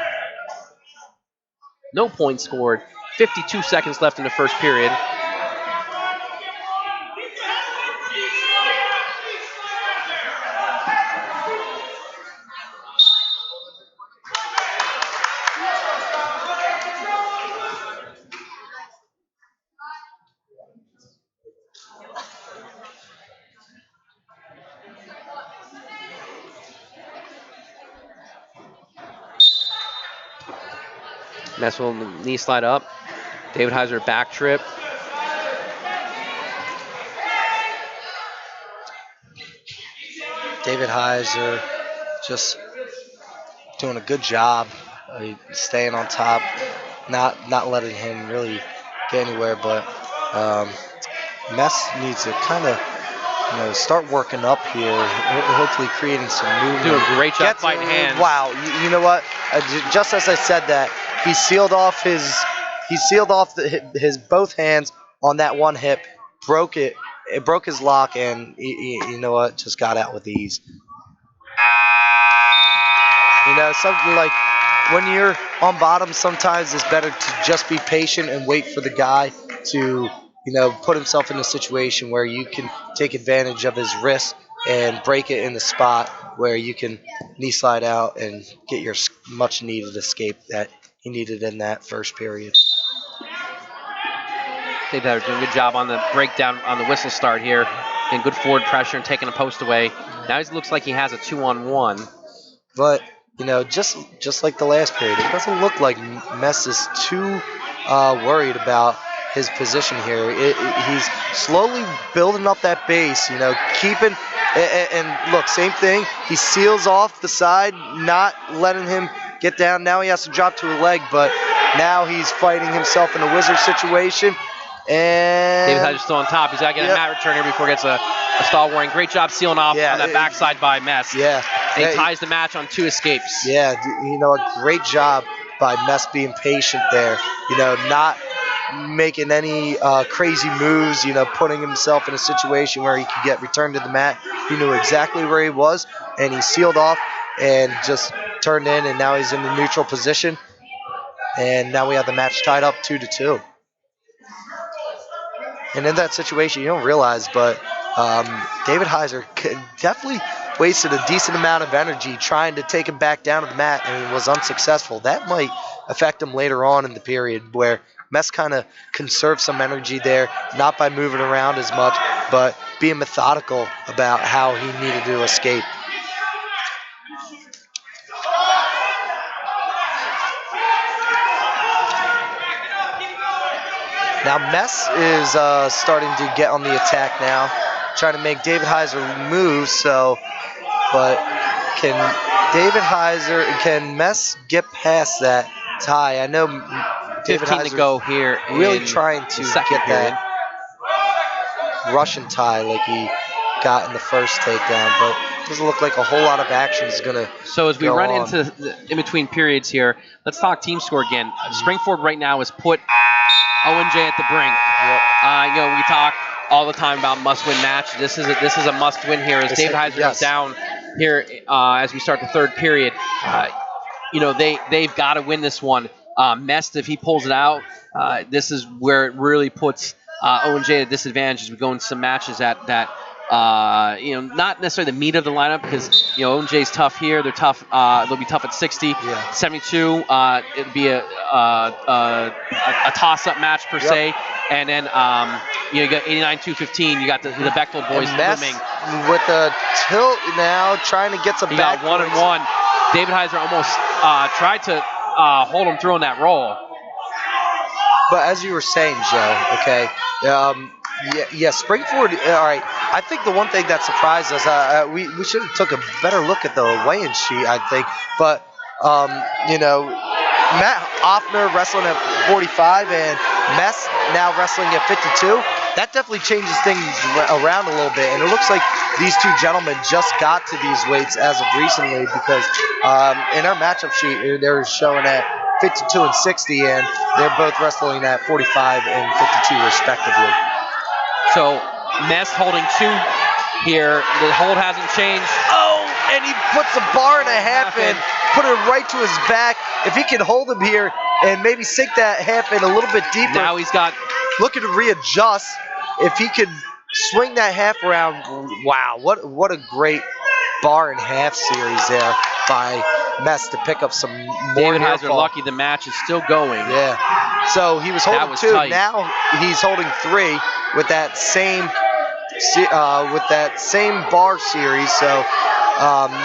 No points scored. 52 seconds left in the first period. Mest will knee slide up. David Heiser back trip. David Heiser just doing a good job staying on top, not letting him really get anywhere. But Mest needs to kind of start working up here, hopefully creating some movement. Doing a great job fighting hands. Wow, you know what? Just as I said that, he sealed off his both hands on that one hip, broke it broke his lock, and you know what? Just got out with ease. You know, something like when you're on bottom, sometimes it's better to just be patient and wait for the guy to, put himself in a situation where you can take advantage of his wrist and break it in the spot. where you can knee slide out and get your much needed escape that he needed in that first period. I think they're doing a good job on the breakdown on the whistle start here. And good forward pressure and taking a post away. Now he looks like he has a 2-on-1. But, just like the last period, it doesn't look like Mess is too worried about his position here. He's slowly building up that base, keeping, and look, same thing. He seals off the side, not letting him get down. Now he has to drop to a leg, but now he's fighting himself in a wizard situation. And David Heiser's still on top. He's got to get a mat return here before he gets a stall warning. Great job sealing off on that backside by Mess. Yeah. And he ties the match on 2 escapes. Yeah, a great job by Mess being patient there. Not making any crazy moves, putting himself in a situation where he could get returned to the mat. He knew exactly where he was, and he sealed off and just turned in, and now he's in the neutral position. And now we have the match tied up 2-2. And in that situation, you don't realize, but David Heiser definitely wasted a decent amount of energy trying to take him back down to the mat and was unsuccessful. That might affect him later on in the period, where Mess kind of conserved some energy there, not by moving around as much, but being methodical about how he needed to escape. Now Mess is starting to get on the attack now, trying to make David Heiser move. But can Mess get past that tie? I know David 15 Heiser to go here. Really trying to get that Russian tie like he got in the first takedown, but it doesn't look like a whole lot of action is going to. So as we run into in between periods here, let's talk team score again. Spring-Ford right now has put Owen J at the brink. Yep. We talk all the time about must-win match. This is a must-win here. As David Heiser is down here as we start the third period, they've got to win this one. Mest, if he pulls it out, this is where it really puts Owen J at a disadvantage as we go into some matches that not necessarily the meat of the lineup, because Owen J's tough here. They're tough. They'll be tough at 60, 72. It'd be a toss-up match per se, and then you got 89-215. You got the Bechtel boys looming with the tilt now, trying to get some back. Got 1-1. David Heiser almost tried to hold him through on that roll. But as you were saying, Joe, okay, Spring-Ford, all right. I think the one thing that surprised us, we should have took a better look at the weigh-in sheet, I think. But, Matt Offner wrestling at 45 and Mess now wrestling at 52. That definitely changes things around a little bit. And it looks like these two gentlemen just got to these weights as of recently, because in our matchup sheet, they're showing at 52 and 60, and they're both wrestling at 45 and 52 respectively. So Mess holding 2 here. The hold hasn't changed. Oh, and he puts a bar and a half in, put it right to his back. If he can hold him here and maybe sink that half in a little bit deeper. Now he's got looking to readjust. If he could swing that half around, wow, what a great bar and half series there by Mess to pick up some more. David Heiser lucky the match is still going. Yeah. So he was holding 2. Tight. Now he's holding 3 with that same bar series. So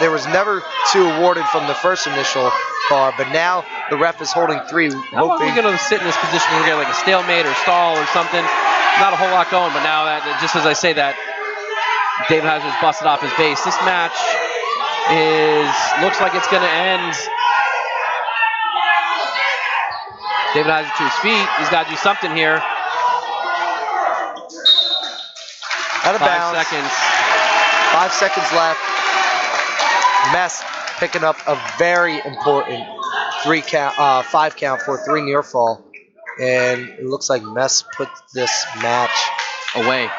there was never 2 awarded from the first initial bar, but now the ref is holding 3. How long are we going to sit in this position? We're going to get like a stalemate or stall or something. Not a whole lot going, but now that, just as I say that, David Heiser's busted off his base. This match looks like it's going to end. David Heiser to his feet. He's got to do something here. Out of bounds. 5 seconds. 5 seconds left. Mess picking up a very important 5 count for a 3 near fall. And it looks like Mess puts this match away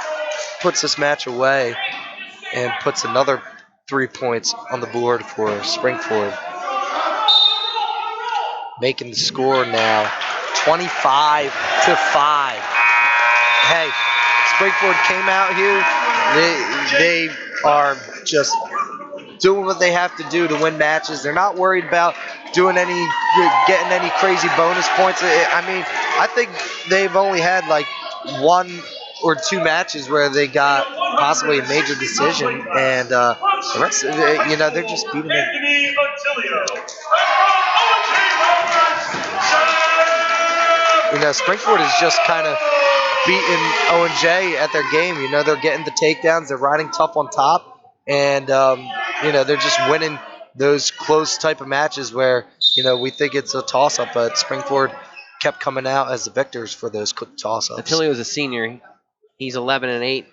and puts another 3 points on the board for Spring-Ford. Making the score now 25-5. Hey, Spring-Ford came out here. They are just doing what they have to do to win matches. They're not worried about getting any crazy bonus points. I mean, I think they've only had like 1 or 2 matches where they got possibly a major decision, and the rest of it, they're just beating them. Spring-Ford is just kind of beating Owen J at their game. They're getting the takedowns, they're riding tough on top, and they're just winning those close type of matches where we think it's a toss-up, but Spring-Ford kept coming out as the victors for those toss-ups. Demetrio is a senior. He's 11-8.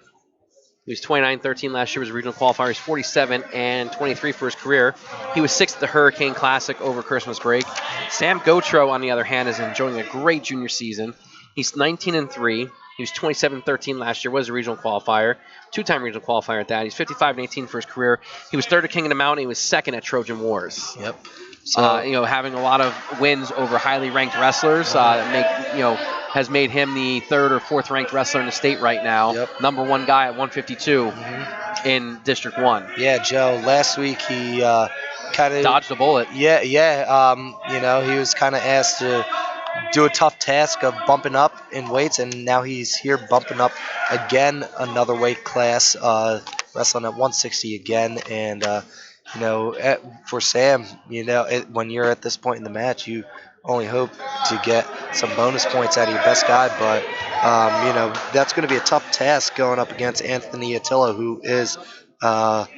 He was 29-13 last year, was a regional qualifier. He's 47-23 for his career. He was 6th at the Hurricane Classic over Christmas break. Sam Gotro, on the other hand, is enjoying a great junior season. He's 19-3. He was 27-13 last year, was a regional qualifier, 2-time regional qualifier at that. He's 55-18 for his career. He was 3rd at King of the Mountain. He was 2nd at Trojan Wars. Yep. So, having a lot of wins over highly ranked wrestlers has made him the 3rd or 4th ranked wrestler in the state right now. Yep. Number 1 guy at 152 in District 1. Yeah, Joe, last week he kind of dodged a bullet. Yeah. He was kind of asked to do a tough task of bumping up in weights, and now he's here bumping up again, another weight class, wrestling at 160 again. And for Sam, when you're at this point in the match, you only hope to get some bonus points out of your best guy, but that's going to be a tough task going up against Anthony Attila, who is 11-8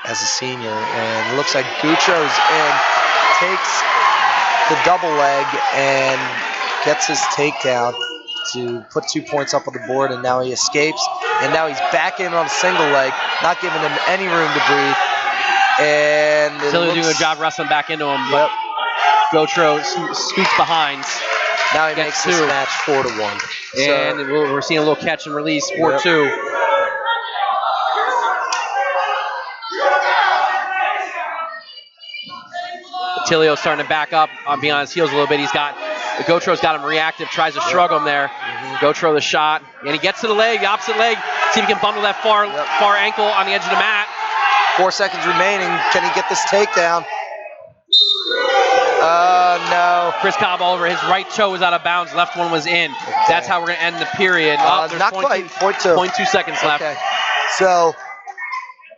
as a senior. And it looks like Gutro's in, takes the double leg and gets his takedown to put 2 points up on the board, and now he escapes, and now he's back in on a single leg, not giving him any room to breathe. And Attila doing a job wrestling back into him, but Gotro scoots behind. Now he makes this match 4-1. And we're seeing a little catch and release, 4-2. Attilio starting to back up, be on his heels a little bit. Gotro's got him reactive, tries to shrug him there. Gotro the shot, and he gets to the leg, the opposite leg. See if he can bundle that far ankle on the edge of the mat. 4 seconds remaining. Can he get this takedown? No. Chris Cobb over. His right toe was out of bounds. Left one was in. Okay. That's how we're going to end the period. Not quite. 0.2 seconds left. Okay. So,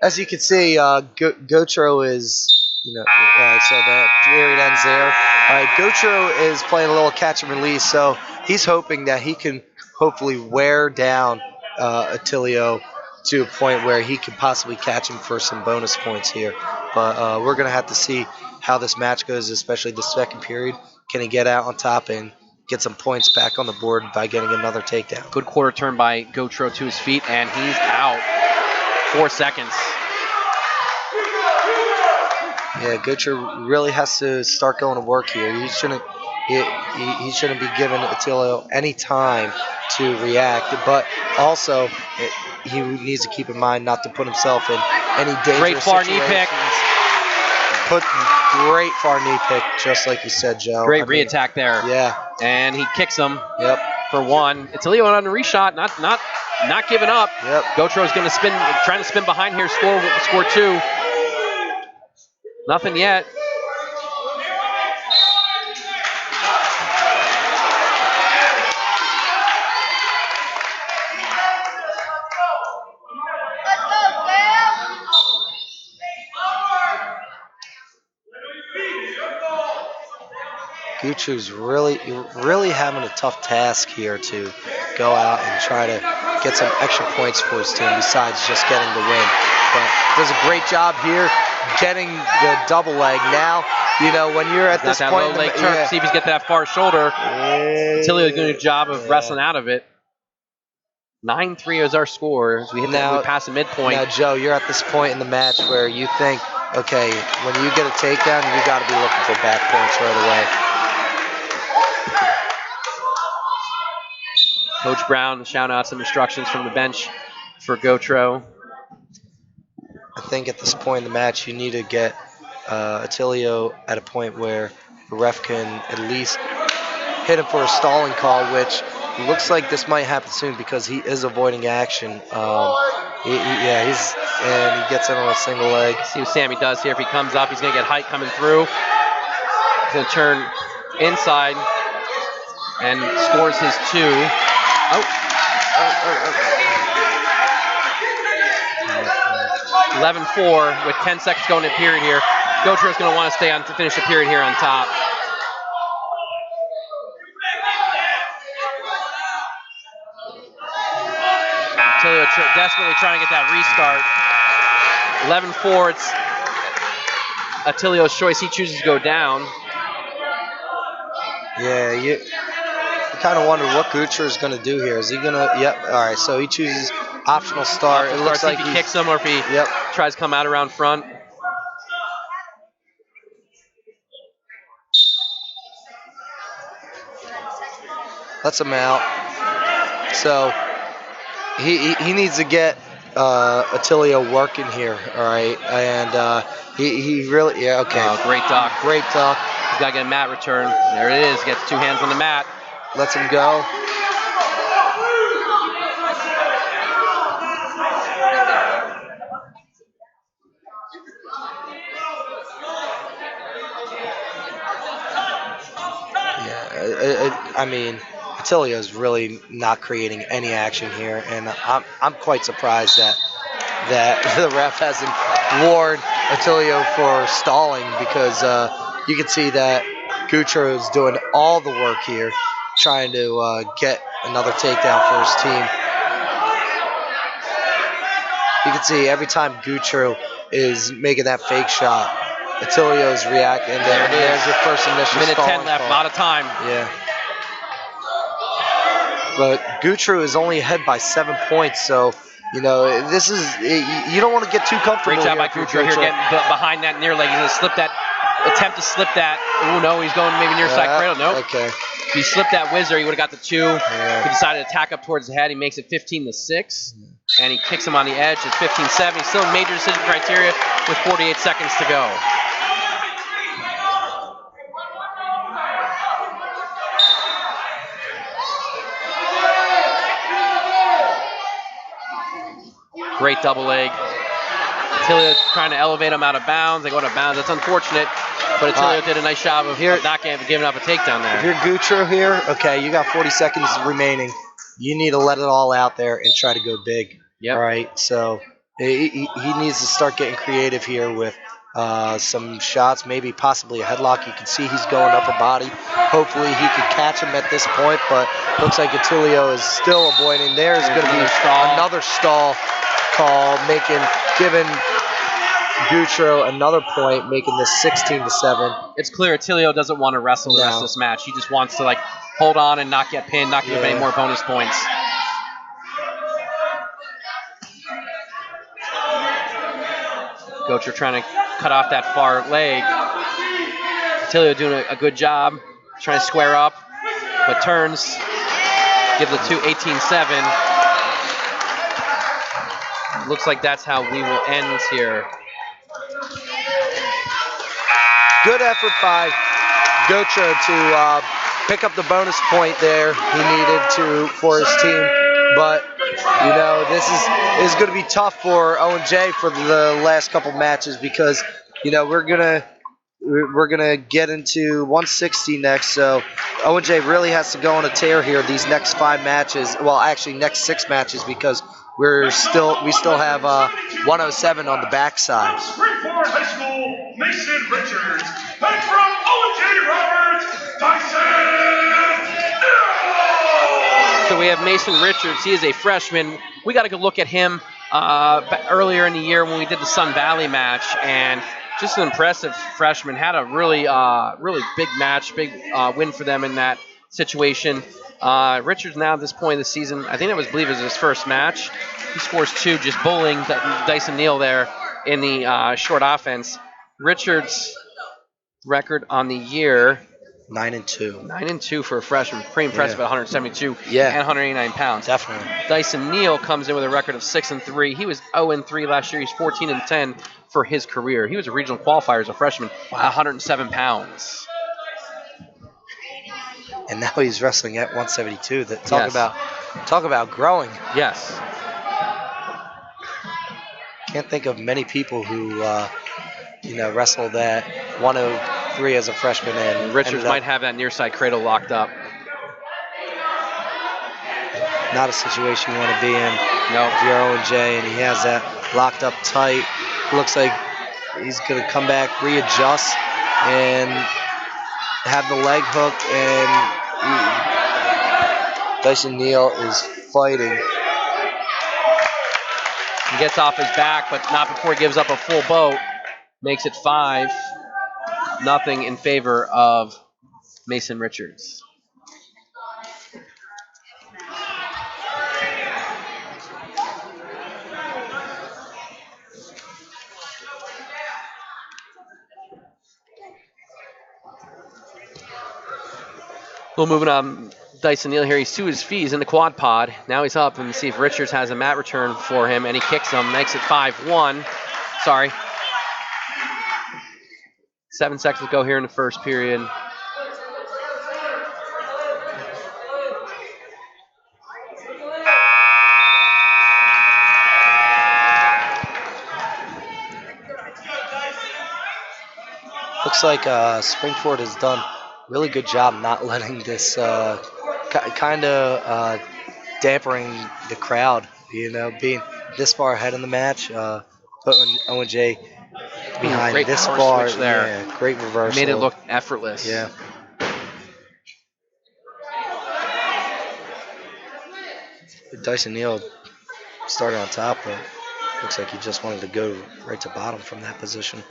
as you can see, Gotro is, so the period ends there. All right, Gotro is playing a little catch and release, so he's hoping that he can hopefully wear down Attilio to a point where he can possibly catch him for some bonus points here. But we're going to have to see how this match goes, especially the second period. Can he get out on top and get some points back on the board by getting another takedown? Good quarter turn by Gotro to his feet, and he's out. 4 seconds. Yeah, Gotro really has to start going to work here. He shouldn't be giving Attilio any time to react, but also he needs to keep in mind not to put himself in any dangerous Great far situations. knee pick. Great far knee pick, just like you said, Joe. Great re-attack there. Yeah. And he kicks him. Yep. For one. Attilio on a reshot, not giving up. Yep. Gotro's going to trying to spin behind here, score 2. Nothing yet. Gutro's really having a tough task here to go out and try to get some extra points for his team besides just getting the win. But does a great job here getting the double leg. Now, when you're at this point, low leg turn, see if he's get that far shoulder. Attilio's doing a good job of wrestling out of it. 9-3 is our score as we pass the midpoint. Now, Joe, you're at this point in the match where you think, okay, when you get a takedown, you got to be looking for back points right away. Coach Brown shouting out some instructions from the bench for Gotro. I think at this point in the match, you need to get Attilio at a point where the ref can at least hit him for a stalling call, which looks like this might happen soon because he is avoiding action. Yeah, and he gets in on a single leg. See what Sammy does here. If he comes up, he's going to get height coming through. He's going to turn inside and scores his 2. 11-4 with 10 seconds going in period here. Demetrio's going to want to stay on to finish the period here on top. Demetrio desperately trying to get that restart. 11-4, it's Attilio's choice. He chooses to go down. Yeah, you kind of wonder what Gutra is going to do here. Is he going to? Yep. All right. So he chooses optional start. It looks like if he kicks him or if he tries to come out around front. Lets him out. So he needs to get Attilio working here. All right, and he really okay. Great duck. Great duck. He's got to get a mat return. There it is. Gets 2 hands on the mat. Lets him go. Yeah, I mean, Attilio is really not creating any action here, and I'm quite surprised that the ref hasn't warned Attilio for stalling, because you can see that Gutra is doing all the work here, trying to get another takedown for his team. You can see every time Gutra is making that fake shot, Attilio's reacting, and there's your first initial minute 10 stalling left, call. a lot of time. Yeah. But Gutra is only ahead by 7 points, so this is, you don't want to get too comfortable. Great job by Gutra here, getting behind that near leg. He's going to attempt to slip that. Oh no, he's going maybe near side cradle. Nope. Okay. If he slipped that whizzer, he would have got the 2. He decided to attack up towards the head. He makes it 15-6, and he kicks him on the edge. It's 15-7. He's still in major decision criteria with 48 seconds to go. Great double leg. Attilio trying to elevate him out of bounds. They go out of bounds. That's unfortunate, but Attilio did a nice job of not giving up a takedown there. If you're Gutra here, okay, you got 40 seconds remaining. You need to let it all out there and try to go big. Yep. All right, so he needs to start getting creative here with some shots, maybe possibly a headlock. You can see he's going upper body. Hopefully he could catch him at this point, but looks like Attilio is still avoiding. There's going to be another stall call, giving Demetrio another point, making this 16-7. It's clear Attilio doesn't want to wrestle the rest of this match. He just wants to hold on and not get pinned, not give any more bonus points. Demetrio trying to cut off that far leg. Attilio doing a good job, trying to square up, but turns, give the 2 18-7. Looks like that's how we will end here. Good effort by Demetrio to pick up the bonus point there he needed for his team. But this is going to be tough for Owen J for the last couple matches, because we're gonna get into 160 next. So Owen J really has to go on a tear here these next 5 matches. Well, actually next 6 matches, because we still have 107 on the backside. Spring-Ford High School, Mason Richards, and from Owen J. Roberts, Dyson. So we have Mason Richards. He is a freshman. We got to go look at him earlier in the year when we did the Sun Valley match, and just an impressive freshman. Had a really big match, big win for them in that situation. Richards now at this point of the season, I think I believe it was his first match. He scores 2, just bullying Dyson Neal there in the short offense. Richards' record on the year, 9-2. 9-2 for a freshman. Pretty impressive at 172 and 189 pounds. Definitely. Dyson Neal comes in with a record of 6-3. He was 0-3 last year. He's 14-10 for his career. He was a regional qualifier as a freshman at 107 pounds. And now he's wrestling at 172. Talk about growing. Yes. can't think of many people who wrestled at 103 as a freshman and Richards might have that near side cradle locked up. Not a situation you want to be in. No. If you're Owen J and he has that locked up tight, looks like he's going to come back, readjust, and have the leg hook, and Dyson Neal is fighting. He gets off his back, but not before he gives up a full boat. Makes it 5-0 in favor of Mason Richards. Well, moving on, Dyson Neal here. He's to his feet. He's in the quad pod. Now he's up and see if Richards has a mat return for him, and he kicks him. Makes it 5-1. Sorry. 7 seconds to go here in the first period. Looks like Spring-Ford has done a really good job not letting this kind of dampering the crowd, being this far ahead in the match, putting Owen J behind great this power far. switch there. Yeah, great reversal. Made it look effortless. Yeah. Dyson Neal started on top, but looks like he just wanted to go right to bottom from that position.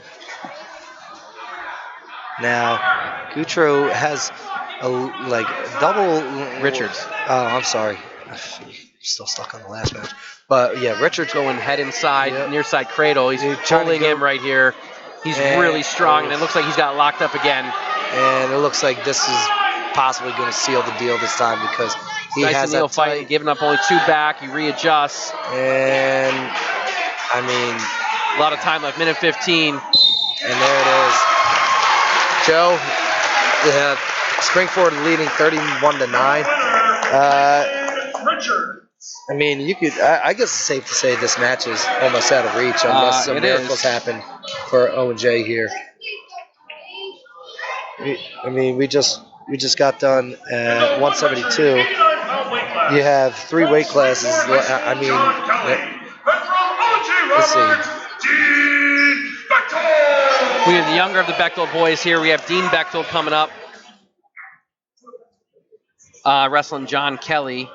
Now, Gutro has a double Richards. Oh, I'm sorry. Still stuck on the last match. But yeah, Richards Going head inside, Yep. near side cradle. He's pulling him right here. He's really strong, and it looks like he's got locked up again. And it looks like this is possibly going to seal the deal this time because he Dyson has Neal that fighting, tight. giving up only 2 back. He readjusts. And I mean, a lot of time left, minute 15. And there it is. Joe, Spring-Ford leading 31-9. I mean, you could. I guess it's safe to say this match is almost out of reach unless some miracles happen for Owen J here. We just got done at 172. You have 3 weight classes. I mean, let's see. We have the younger of the Bechtold boys here. We have Dean Bechtold coming up, wrestling John Kelly.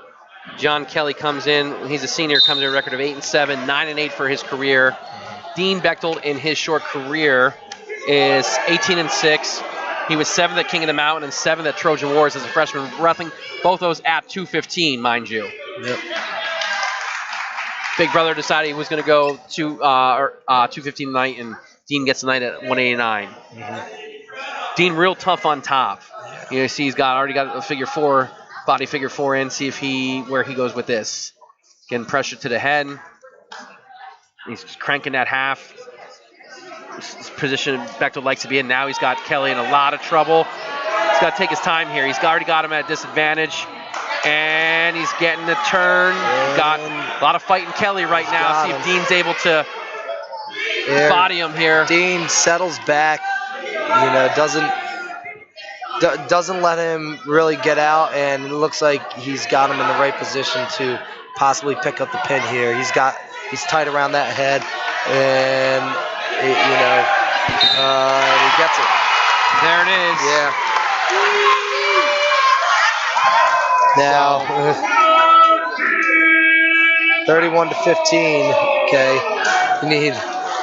John Kelly comes in. He's a senior. Comes in a record of 8-7, 9-8 for his career. Dean Bechtold in his short career is 18-6. He was 7th at King of the Mountain and 7th at Trojan Wars as a freshman. Wrestling both those at 215, mind you. Yep. Big brother decided he was going to go to 215 tonight, and Dean gets the night at 189. Mm-hmm. Dean real tough on top. You see he's already got a figure 4, body figure 4 in. See if where he goes with this. Getting pressure to the head. He's cranking that half. This position Bechtold likes to be in. Now he's got Kelly in a lot of trouble. He's got to take his time here. He's already got him at a disadvantage. And he's getting the turn. Got a lot of fighting Kelly right now. See if Dean's able to body him here. Dean settles back, doesn't let him really get out, and it looks like he's got him in the right position to possibly pick up the pin here. He's tight around that head, and he gets it. There it is. Yeah. Now, 31-15. Okay, you need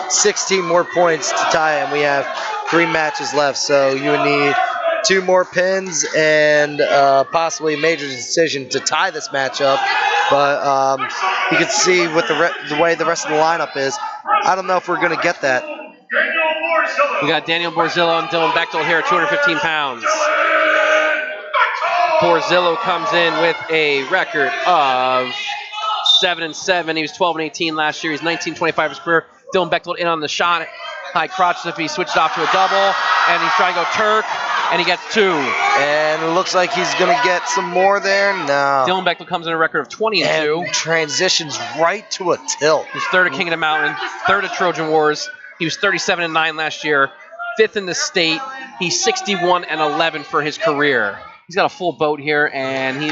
16 more points to tie, and we have 3 matches left. So you would need 2 more pins and possibly a major decision to tie this matchup. But you can see with the way the rest of the lineup is, I don't know if we're going to get that. We got Daniel Borzillo and Dylan Bechtold here at 215 pounds. Borzillo comes in with a record of 7-7. He was 12-18 last year. He's 19-25 his career. Dylan Bechtold in on the shot. High crotch if he switched off to a double. And he's trying to go Turk. And he gets 2. And it looks like he's going to get some more there. No. Dylan Bechtel comes in a record of 20 and 2. Transitions right to a tilt. He's 3rd at King of the Mountain, 3rd at Trojan Wars. He was 37 and 9 last year, 5th in the state. He's 61 and 11 for his career. He's got a full boat here, and he.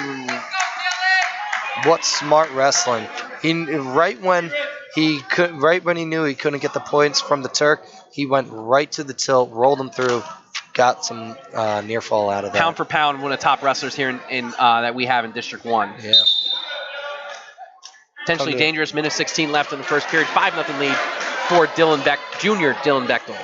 What smart wrestling! Right when he knew he couldn't get the points from the Turk, he went right to the tilt, rolled him through, got some near fall out of that. Pound for pound, one of the top wrestlers here in that we have in District 1. Yeah. Potentially dangerous. Minute 16 left in the first period. 5-0 lead for Junior Dylan Bechtel.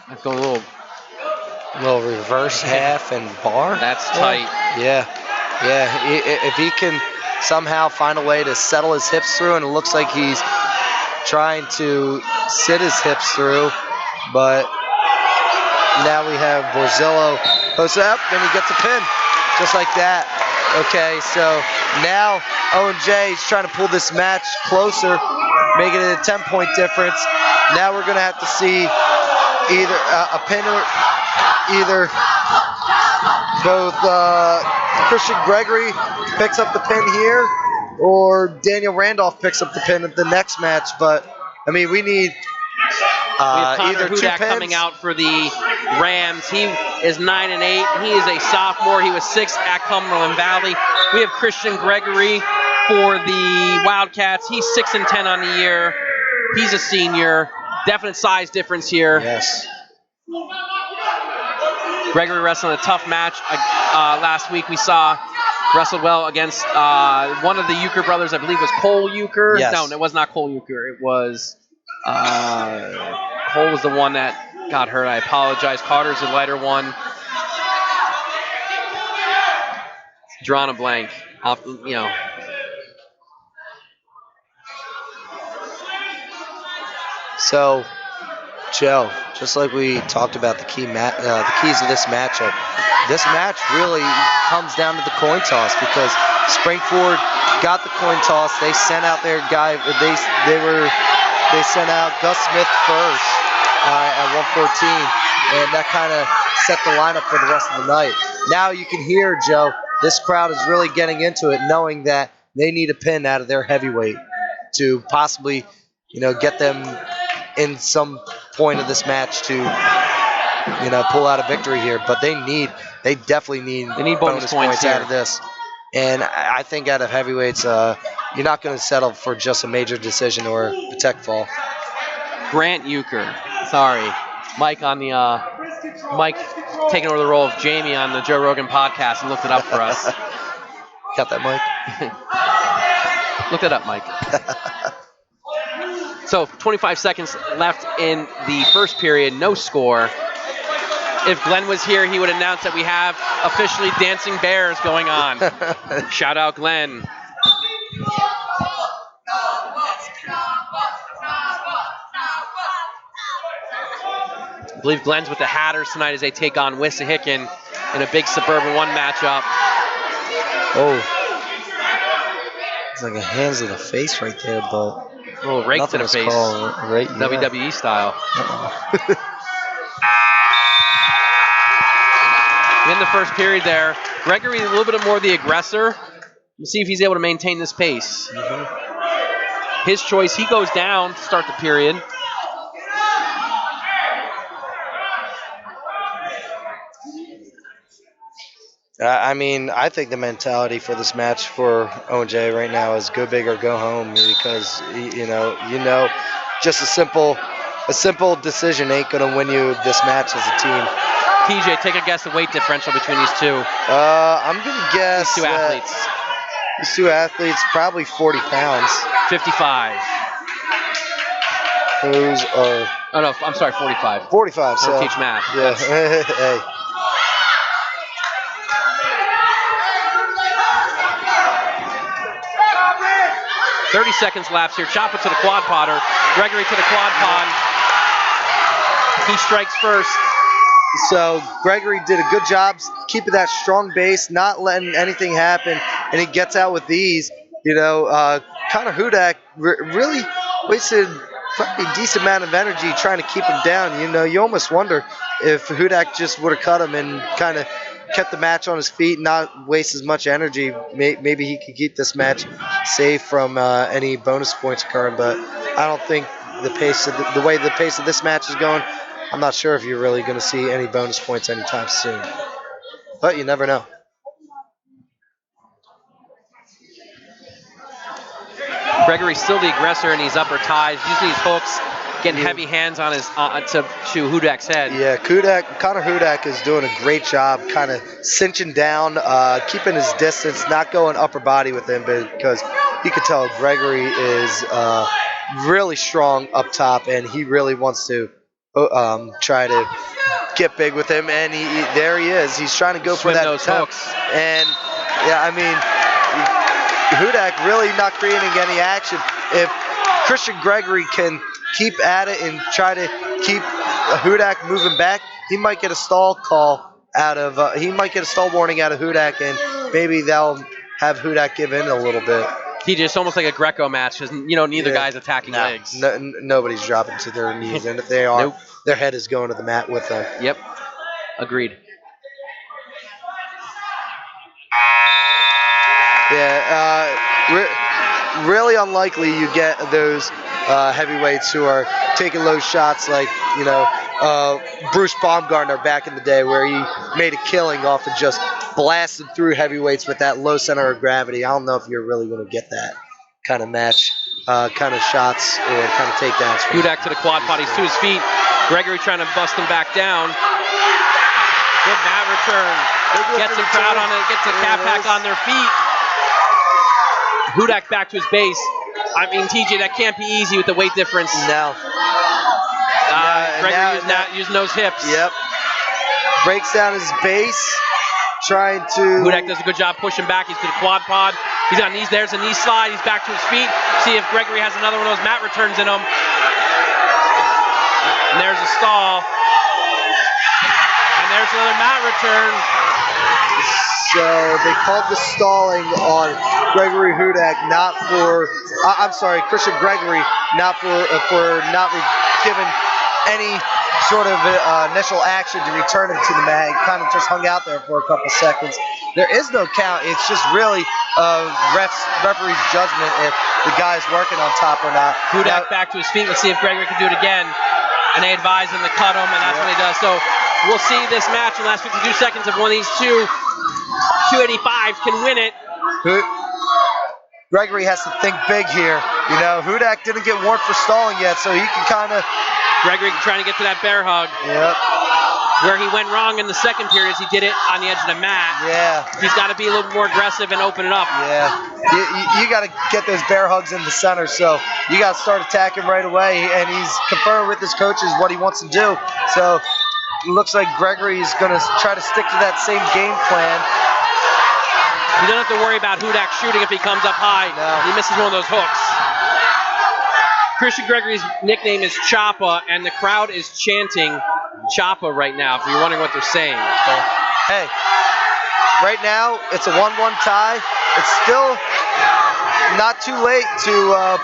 Let's go a little reverse half and bar. That's tight. Yeah. If he can somehow find a way to settle his hips through, and it looks like he's trying to sit his hips through, but now we have Borzillo posted up, and he gets a pin, just like that. Okay, so now Owen J is trying to pull this match closer, making it a 10-point difference. Now we're going to have to see either a pin or either both Christian Gregory picks up the pin here or Daniel Randolph picks up the pin at the next match. But, I mean, we need either 2 pins. Coming out for the Rams. He is 9 and 8. He is a sophomore. He was 6th at Cumberland Valley. We have Christian Gregory for the Wildcats. He's 6 and 10 on the year. He's a senior. Definite size difference here. Yes. Gregory wrestling a tough match last week. We saw wrestled well against one of the Euchre brothers. I believe it was Cole Euchre. Yes. No, it was not Cole Euchre. It was Cole was the one that got hurt. I apologize. Carter's the lighter one. Drawn a blank. So, Joe, just like we talked about the keys of this matchup, this match really comes down to the coin toss because Spring-Ford got the coin toss. They sent out their guy. They sent out Gus Smith first at 114, and that kind of set the lineup for the rest of the night. Now you can hear, Joe, this crowd is really getting into it, knowing that they need a pin out of their heavyweight to possibly, get them in some point of this match to, pull out a victory here. But they definitely need bonus points out of this. And I think out of heavyweights, you're not going to settle for just a major decision or a tech fall. Grant Euchre. Sorry. Mike on the Mike taking over the role of Jamie on the Joe Rogan podcast and looked it up for us. Got that, Mike? Look it up, Mike. So 25 seconds left in the first period, no score. If Glenn was here, he would announce that we have officially Dancing Bears going on. Shout out, Glenn. I believe Glenn's with the Hatters tonight as they take on Wissahickon in a big Suburban 1 matchup. Oh. It's like a hands to the face right there, but a little rake to the face. Right, yeah. WWE style. In the first period there, Gregory a little bit more the aggressor. We'll see if he's able to maintain this pace. Mm-hmm. His choice, he goes down to start the period. I think the mentality for this match for Owen J right now is go big or go home because just a simple decision ain't gonna win you this match as a team. TJ, take a guess the weight differential between these two. I'm gonna guess these two athletes probably 40 pounds. 55. Those are. Oh no, I'm sorry, 45. 45. I don't teach math. Yeah. Hey. 30 seconds lapse here. Chop it to the quad potter. Gregory to the quad pod. He strikes first. So Gregory did a good job keeping that strong base, not letting anything happen, and he gets out with ease. Connor Hudak really wasted probably a decent amount of energy trying to keep him down. You almost wonder if Hudak just would have cut him and kind of kept the match on his feet, not waste as much energy. Maybe he could keep this match safe from any bonus points occurring, but I don't think the way the pace of this match is going, I'm not sure if you're really going to see any bonus points anytime soon. But you never know. Gregory's still the aggressor in these upper ties, using these hooks, getting heavy hands on his to Hudak's head. Yeah, Connor Hudak is doing a great job kind of cinching down, keeping his distance, not going upper body with him, because you can tell Gregory is really strong up top, and he really wants to try to get big with him, and there he is. He's trying to go Swim for that those hooks. And, yeah, I mean, Hudak really not creating any action. If Christian Gregory can keep at it and try to keep Hudak moving back, he might get a stall call he might get a stall warning out of Hudak, and maybe that'll have Hudak give in a little bit. TJ, it's almost like a Greco match because neither guy's attacking legs. Nobody's dropping to their knees, and if they are, their head is going to the mat with them. Yep, agreed. Yeah, really unlikely you get those heavyweights who are taking low shots like, Bruce Baumgartner back in the day, where he made a killing off of just blasted through heavyweights with that low center of gravity. I don't know if you're really going to get that kind of match, kind of shots or kind of takedowns. Hudak to the quad pot. He's to his feet. Gregory trying to bust him back down. Good mat return. Gets the crowd on it. Gets the Cat-Pack on their feet. Hudak back to his base. I mean, TJ, that can't be easy with the weight difference. No. Gregory using those hips. Yep. Breaks down his base, trying to... Hudak does a good job pushing back. He's to the quad pod. He's on knees. There's a knee slide. He's back to his feet. See if Gregory has another one of those mat returns in him. And there's a stall. And there's another mat return. So they called the stalling on Gregory Hudak, Christian Gregory, not for not giving any sort of initial action to return him to the mat. He kind of just hung out there for a couple seconds. There is no count. It's just really referee's judgment if the guy's working on top or not. Hudak back to his feet. Let's see if Gregory can do it again. And they advise him to cut him, and that's what he does. So we'll see this match in the last 52 seconds if one of these two 285s can win it. Gregory has to think big here. Hudak didn't get warned for stalling yet, so he can kind of... Gregory trying to get to that bear hug. Yep. Where he went wrong in the second period is he did it on the edge of the mat. Yeah. He's got to be a little more aggressive and open it up. Yeah. You got to get those bear hugs in the center, so you got to start attacking right away, and he's confirmed with his coaches what he wants to do. So it looks like Gregory's going to try to stick to that same game plan. You don't have to worry about Hudak shooting if he comes up high. No. He misses one of those hooks. Christian Gregory's nickname is Choppa, and the crowd is chanting Choppa right now, if you're wondering what they're saying. So, hey, right now it's a 1-1 tie. It's still not too late to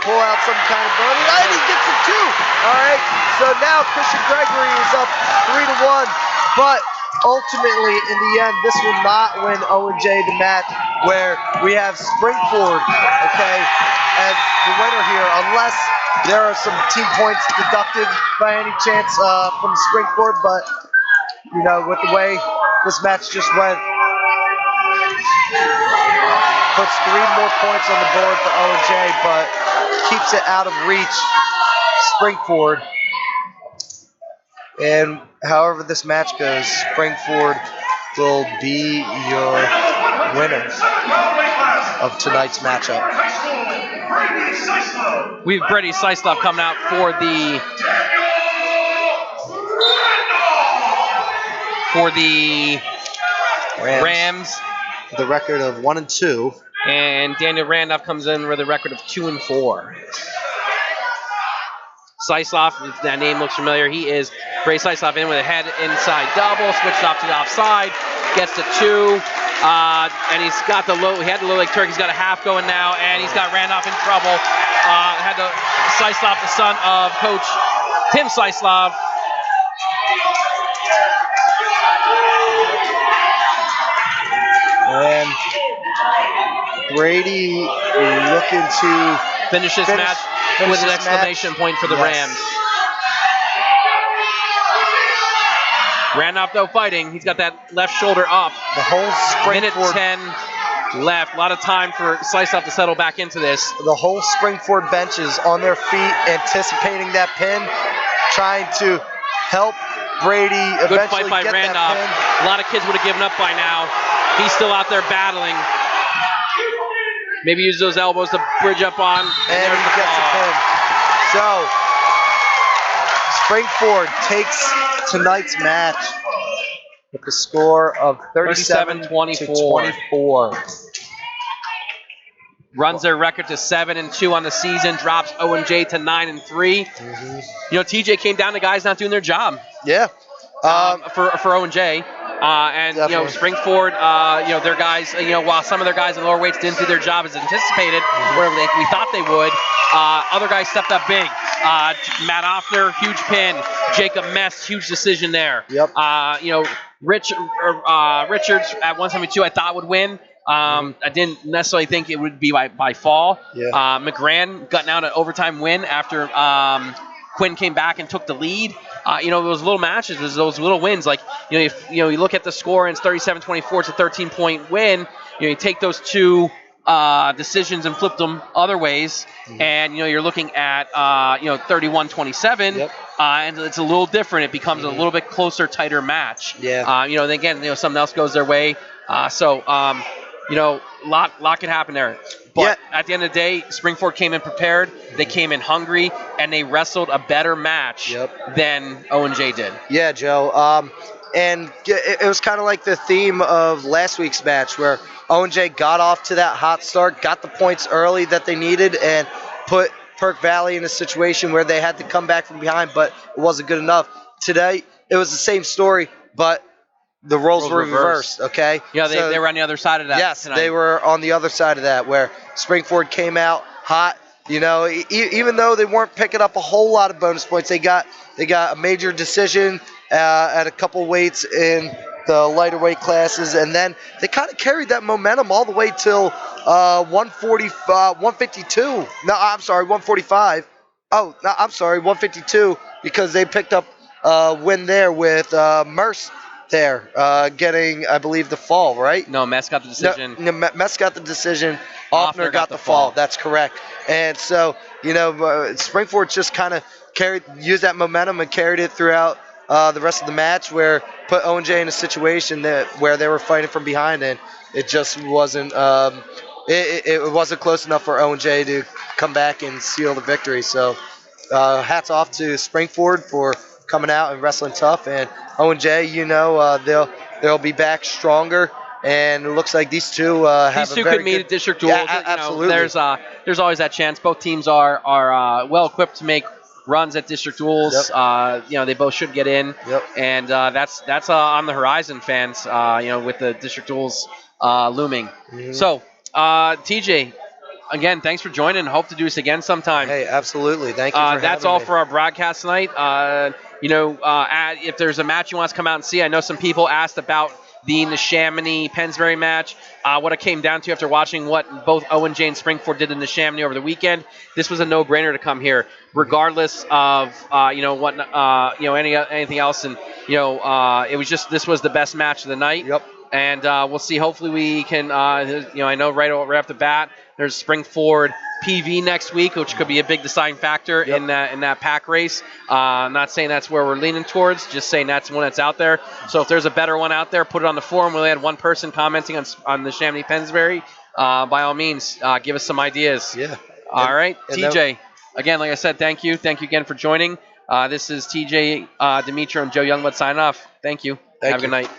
pull out some kind of bonus. And he gets it too. All right, so now Christian Gregory is up 3-1, but ultimately, in the end, this will not win Owen J the match, where we have Spring-Ford, as the winner here, unless there are some team points deducted by any chance from Spring-Ford, but, with the way this match just went, puts 3 more points on the board for Owen J, but keeps it out of reach, Spring-Ford. And however this match goes, Spring-Ford will be your winner of tonight's matchup. we have Brady Syslov coming out for the Rams. The record of 1-2. And Daniel Randolph comes in with a record of 2-4. Syslov, if that name looks familiar, he is Bray Saislov in with a head inside double, switched off to the offside, gets to 2, and he had the low leg Turk. He's got a half going now, and he's got Randolph in trouble. Had to Saislov, the son of Coach Tim Saislov. And Brady looking to finish this match with an exclamation point for the Rams. Randolph, though, fighting. He's got that left shoulder up. The whole Minute Spring-Ford 10 left. A lot of time for Saislov to settle back into this. The whole Spring-Ford bench is on their feet, anticipating that pin, trying to help Brady Good eventually fight by get Randolph. that pin. A lot of kids would have given up by now. He's still out there battling. Maybe use those elbows to bridge up on. And he gets a pin. So, Spring-Ford takes tonight's match with the score of 37-24. Runs their record to 7-2 on the season. Drops Owen J to 9-3. You know, TJ came down to guys not doing their job. Yeah. For Owen J. And Definitely. you know, Spring-Ford, their guys, while some of their guys in lower weights didn't do their job as anticipated, whatever we thought they would, other guys stepped up big. Matt Offner, huge pin. Jacob Mess, huge decision there. Yep. Richards at 172, I thought would win. I didn't necessarily think it would be by fall. Yeah. McGran gutting out an overtime win after Quinn came back and took the lead. Those little matches, those little wins. Like, you look at the score and it's 37-24. It's a 13-point win. You take those two decisions and flip them other ways, and you're looking at 31-27. Yep. And it's a little different. It becomes a little bit closer, tighter match. Yeah. And again, something else goes their way. Lot can happen there. But at the end of the day, Spring-Ford came in prepared. They came in hungry, and they wrestled a better match than Owen J did. Yeah, Joe. And it was kind of like the theme of last week's match, where Owen J got off to that hot start, got the points early that they needed, and put Perk Valley in a situation where they had to come back from behind, but it wasn't good enough. Today, it was the same story, but the roles were reversed, okay? Yeah, they were on the other side of that. Yes, tonight. they were on the other side of that, where Spring-Ford came out hot. Even though they weren't picking up a whole lot of bonus points, they got a major decision at a couple weights in the lighter weight classes, and then they kind of carried that momentum all the way till 152. No, I'm sorry, 145. Oh, no, I'm sorry, 152, because they picked up a win there with Merce there, getting, I believe, the fall, right? No, Mess got the decision. No, Mess got the decision. Offner got the fall. That's correct. And so, Spring-Ford just kind of used that momentum and carried it throughout the rest of the match, where put Owen J in a situation where they were fighting from behind, and it just wasn't it wasn't close enough for Owen J to come back and seal the victory. So hats off to Spring-Ford for coming out and wrestling tough, and Owen J, they'll be back stronger, and it looks like these two could meet at district duels. Yeah, absolutely. There's always that chance. Both teams are well equipped to make runs at district duels. Yep. They both should get in. Yep. And that's on the horizon, fans. With the district duels looming. Mm-hmm. So, TJ. Again, thanks for joining. Hope to do this again sometime. Hey, absolutely. Thank you for having me. That's all for our broadcast tonight. If there's a match you want us to come out and see, I know some people asked about the Neshaminy-Pennsbury match. What it came down to after watching what both Owen J and Spring-Ford did in Neshaminy over the weekend, this was a no-brainer to come here, regardless of anything else. And it was just, this was the best match of the night. Yep. And we'll see. Hopefully we can. I know right off the bat, there's Spring-Ford PV next week, which could be a big deciding factor in that PAC race. I'm not saying that's where we're leaning towards, just saying that's one that's out there. So if there's a better one out there, put it on the forum. We only had one person commenting on the Neshaminy-Pennsbury. By all means, give us some ideas. Yeah. All right, TJ. Again, like I said, thank you. Thank you again for joining. This is TJ, Demetrio, and Joe Youngblood signing off. Thank you. Have a good night.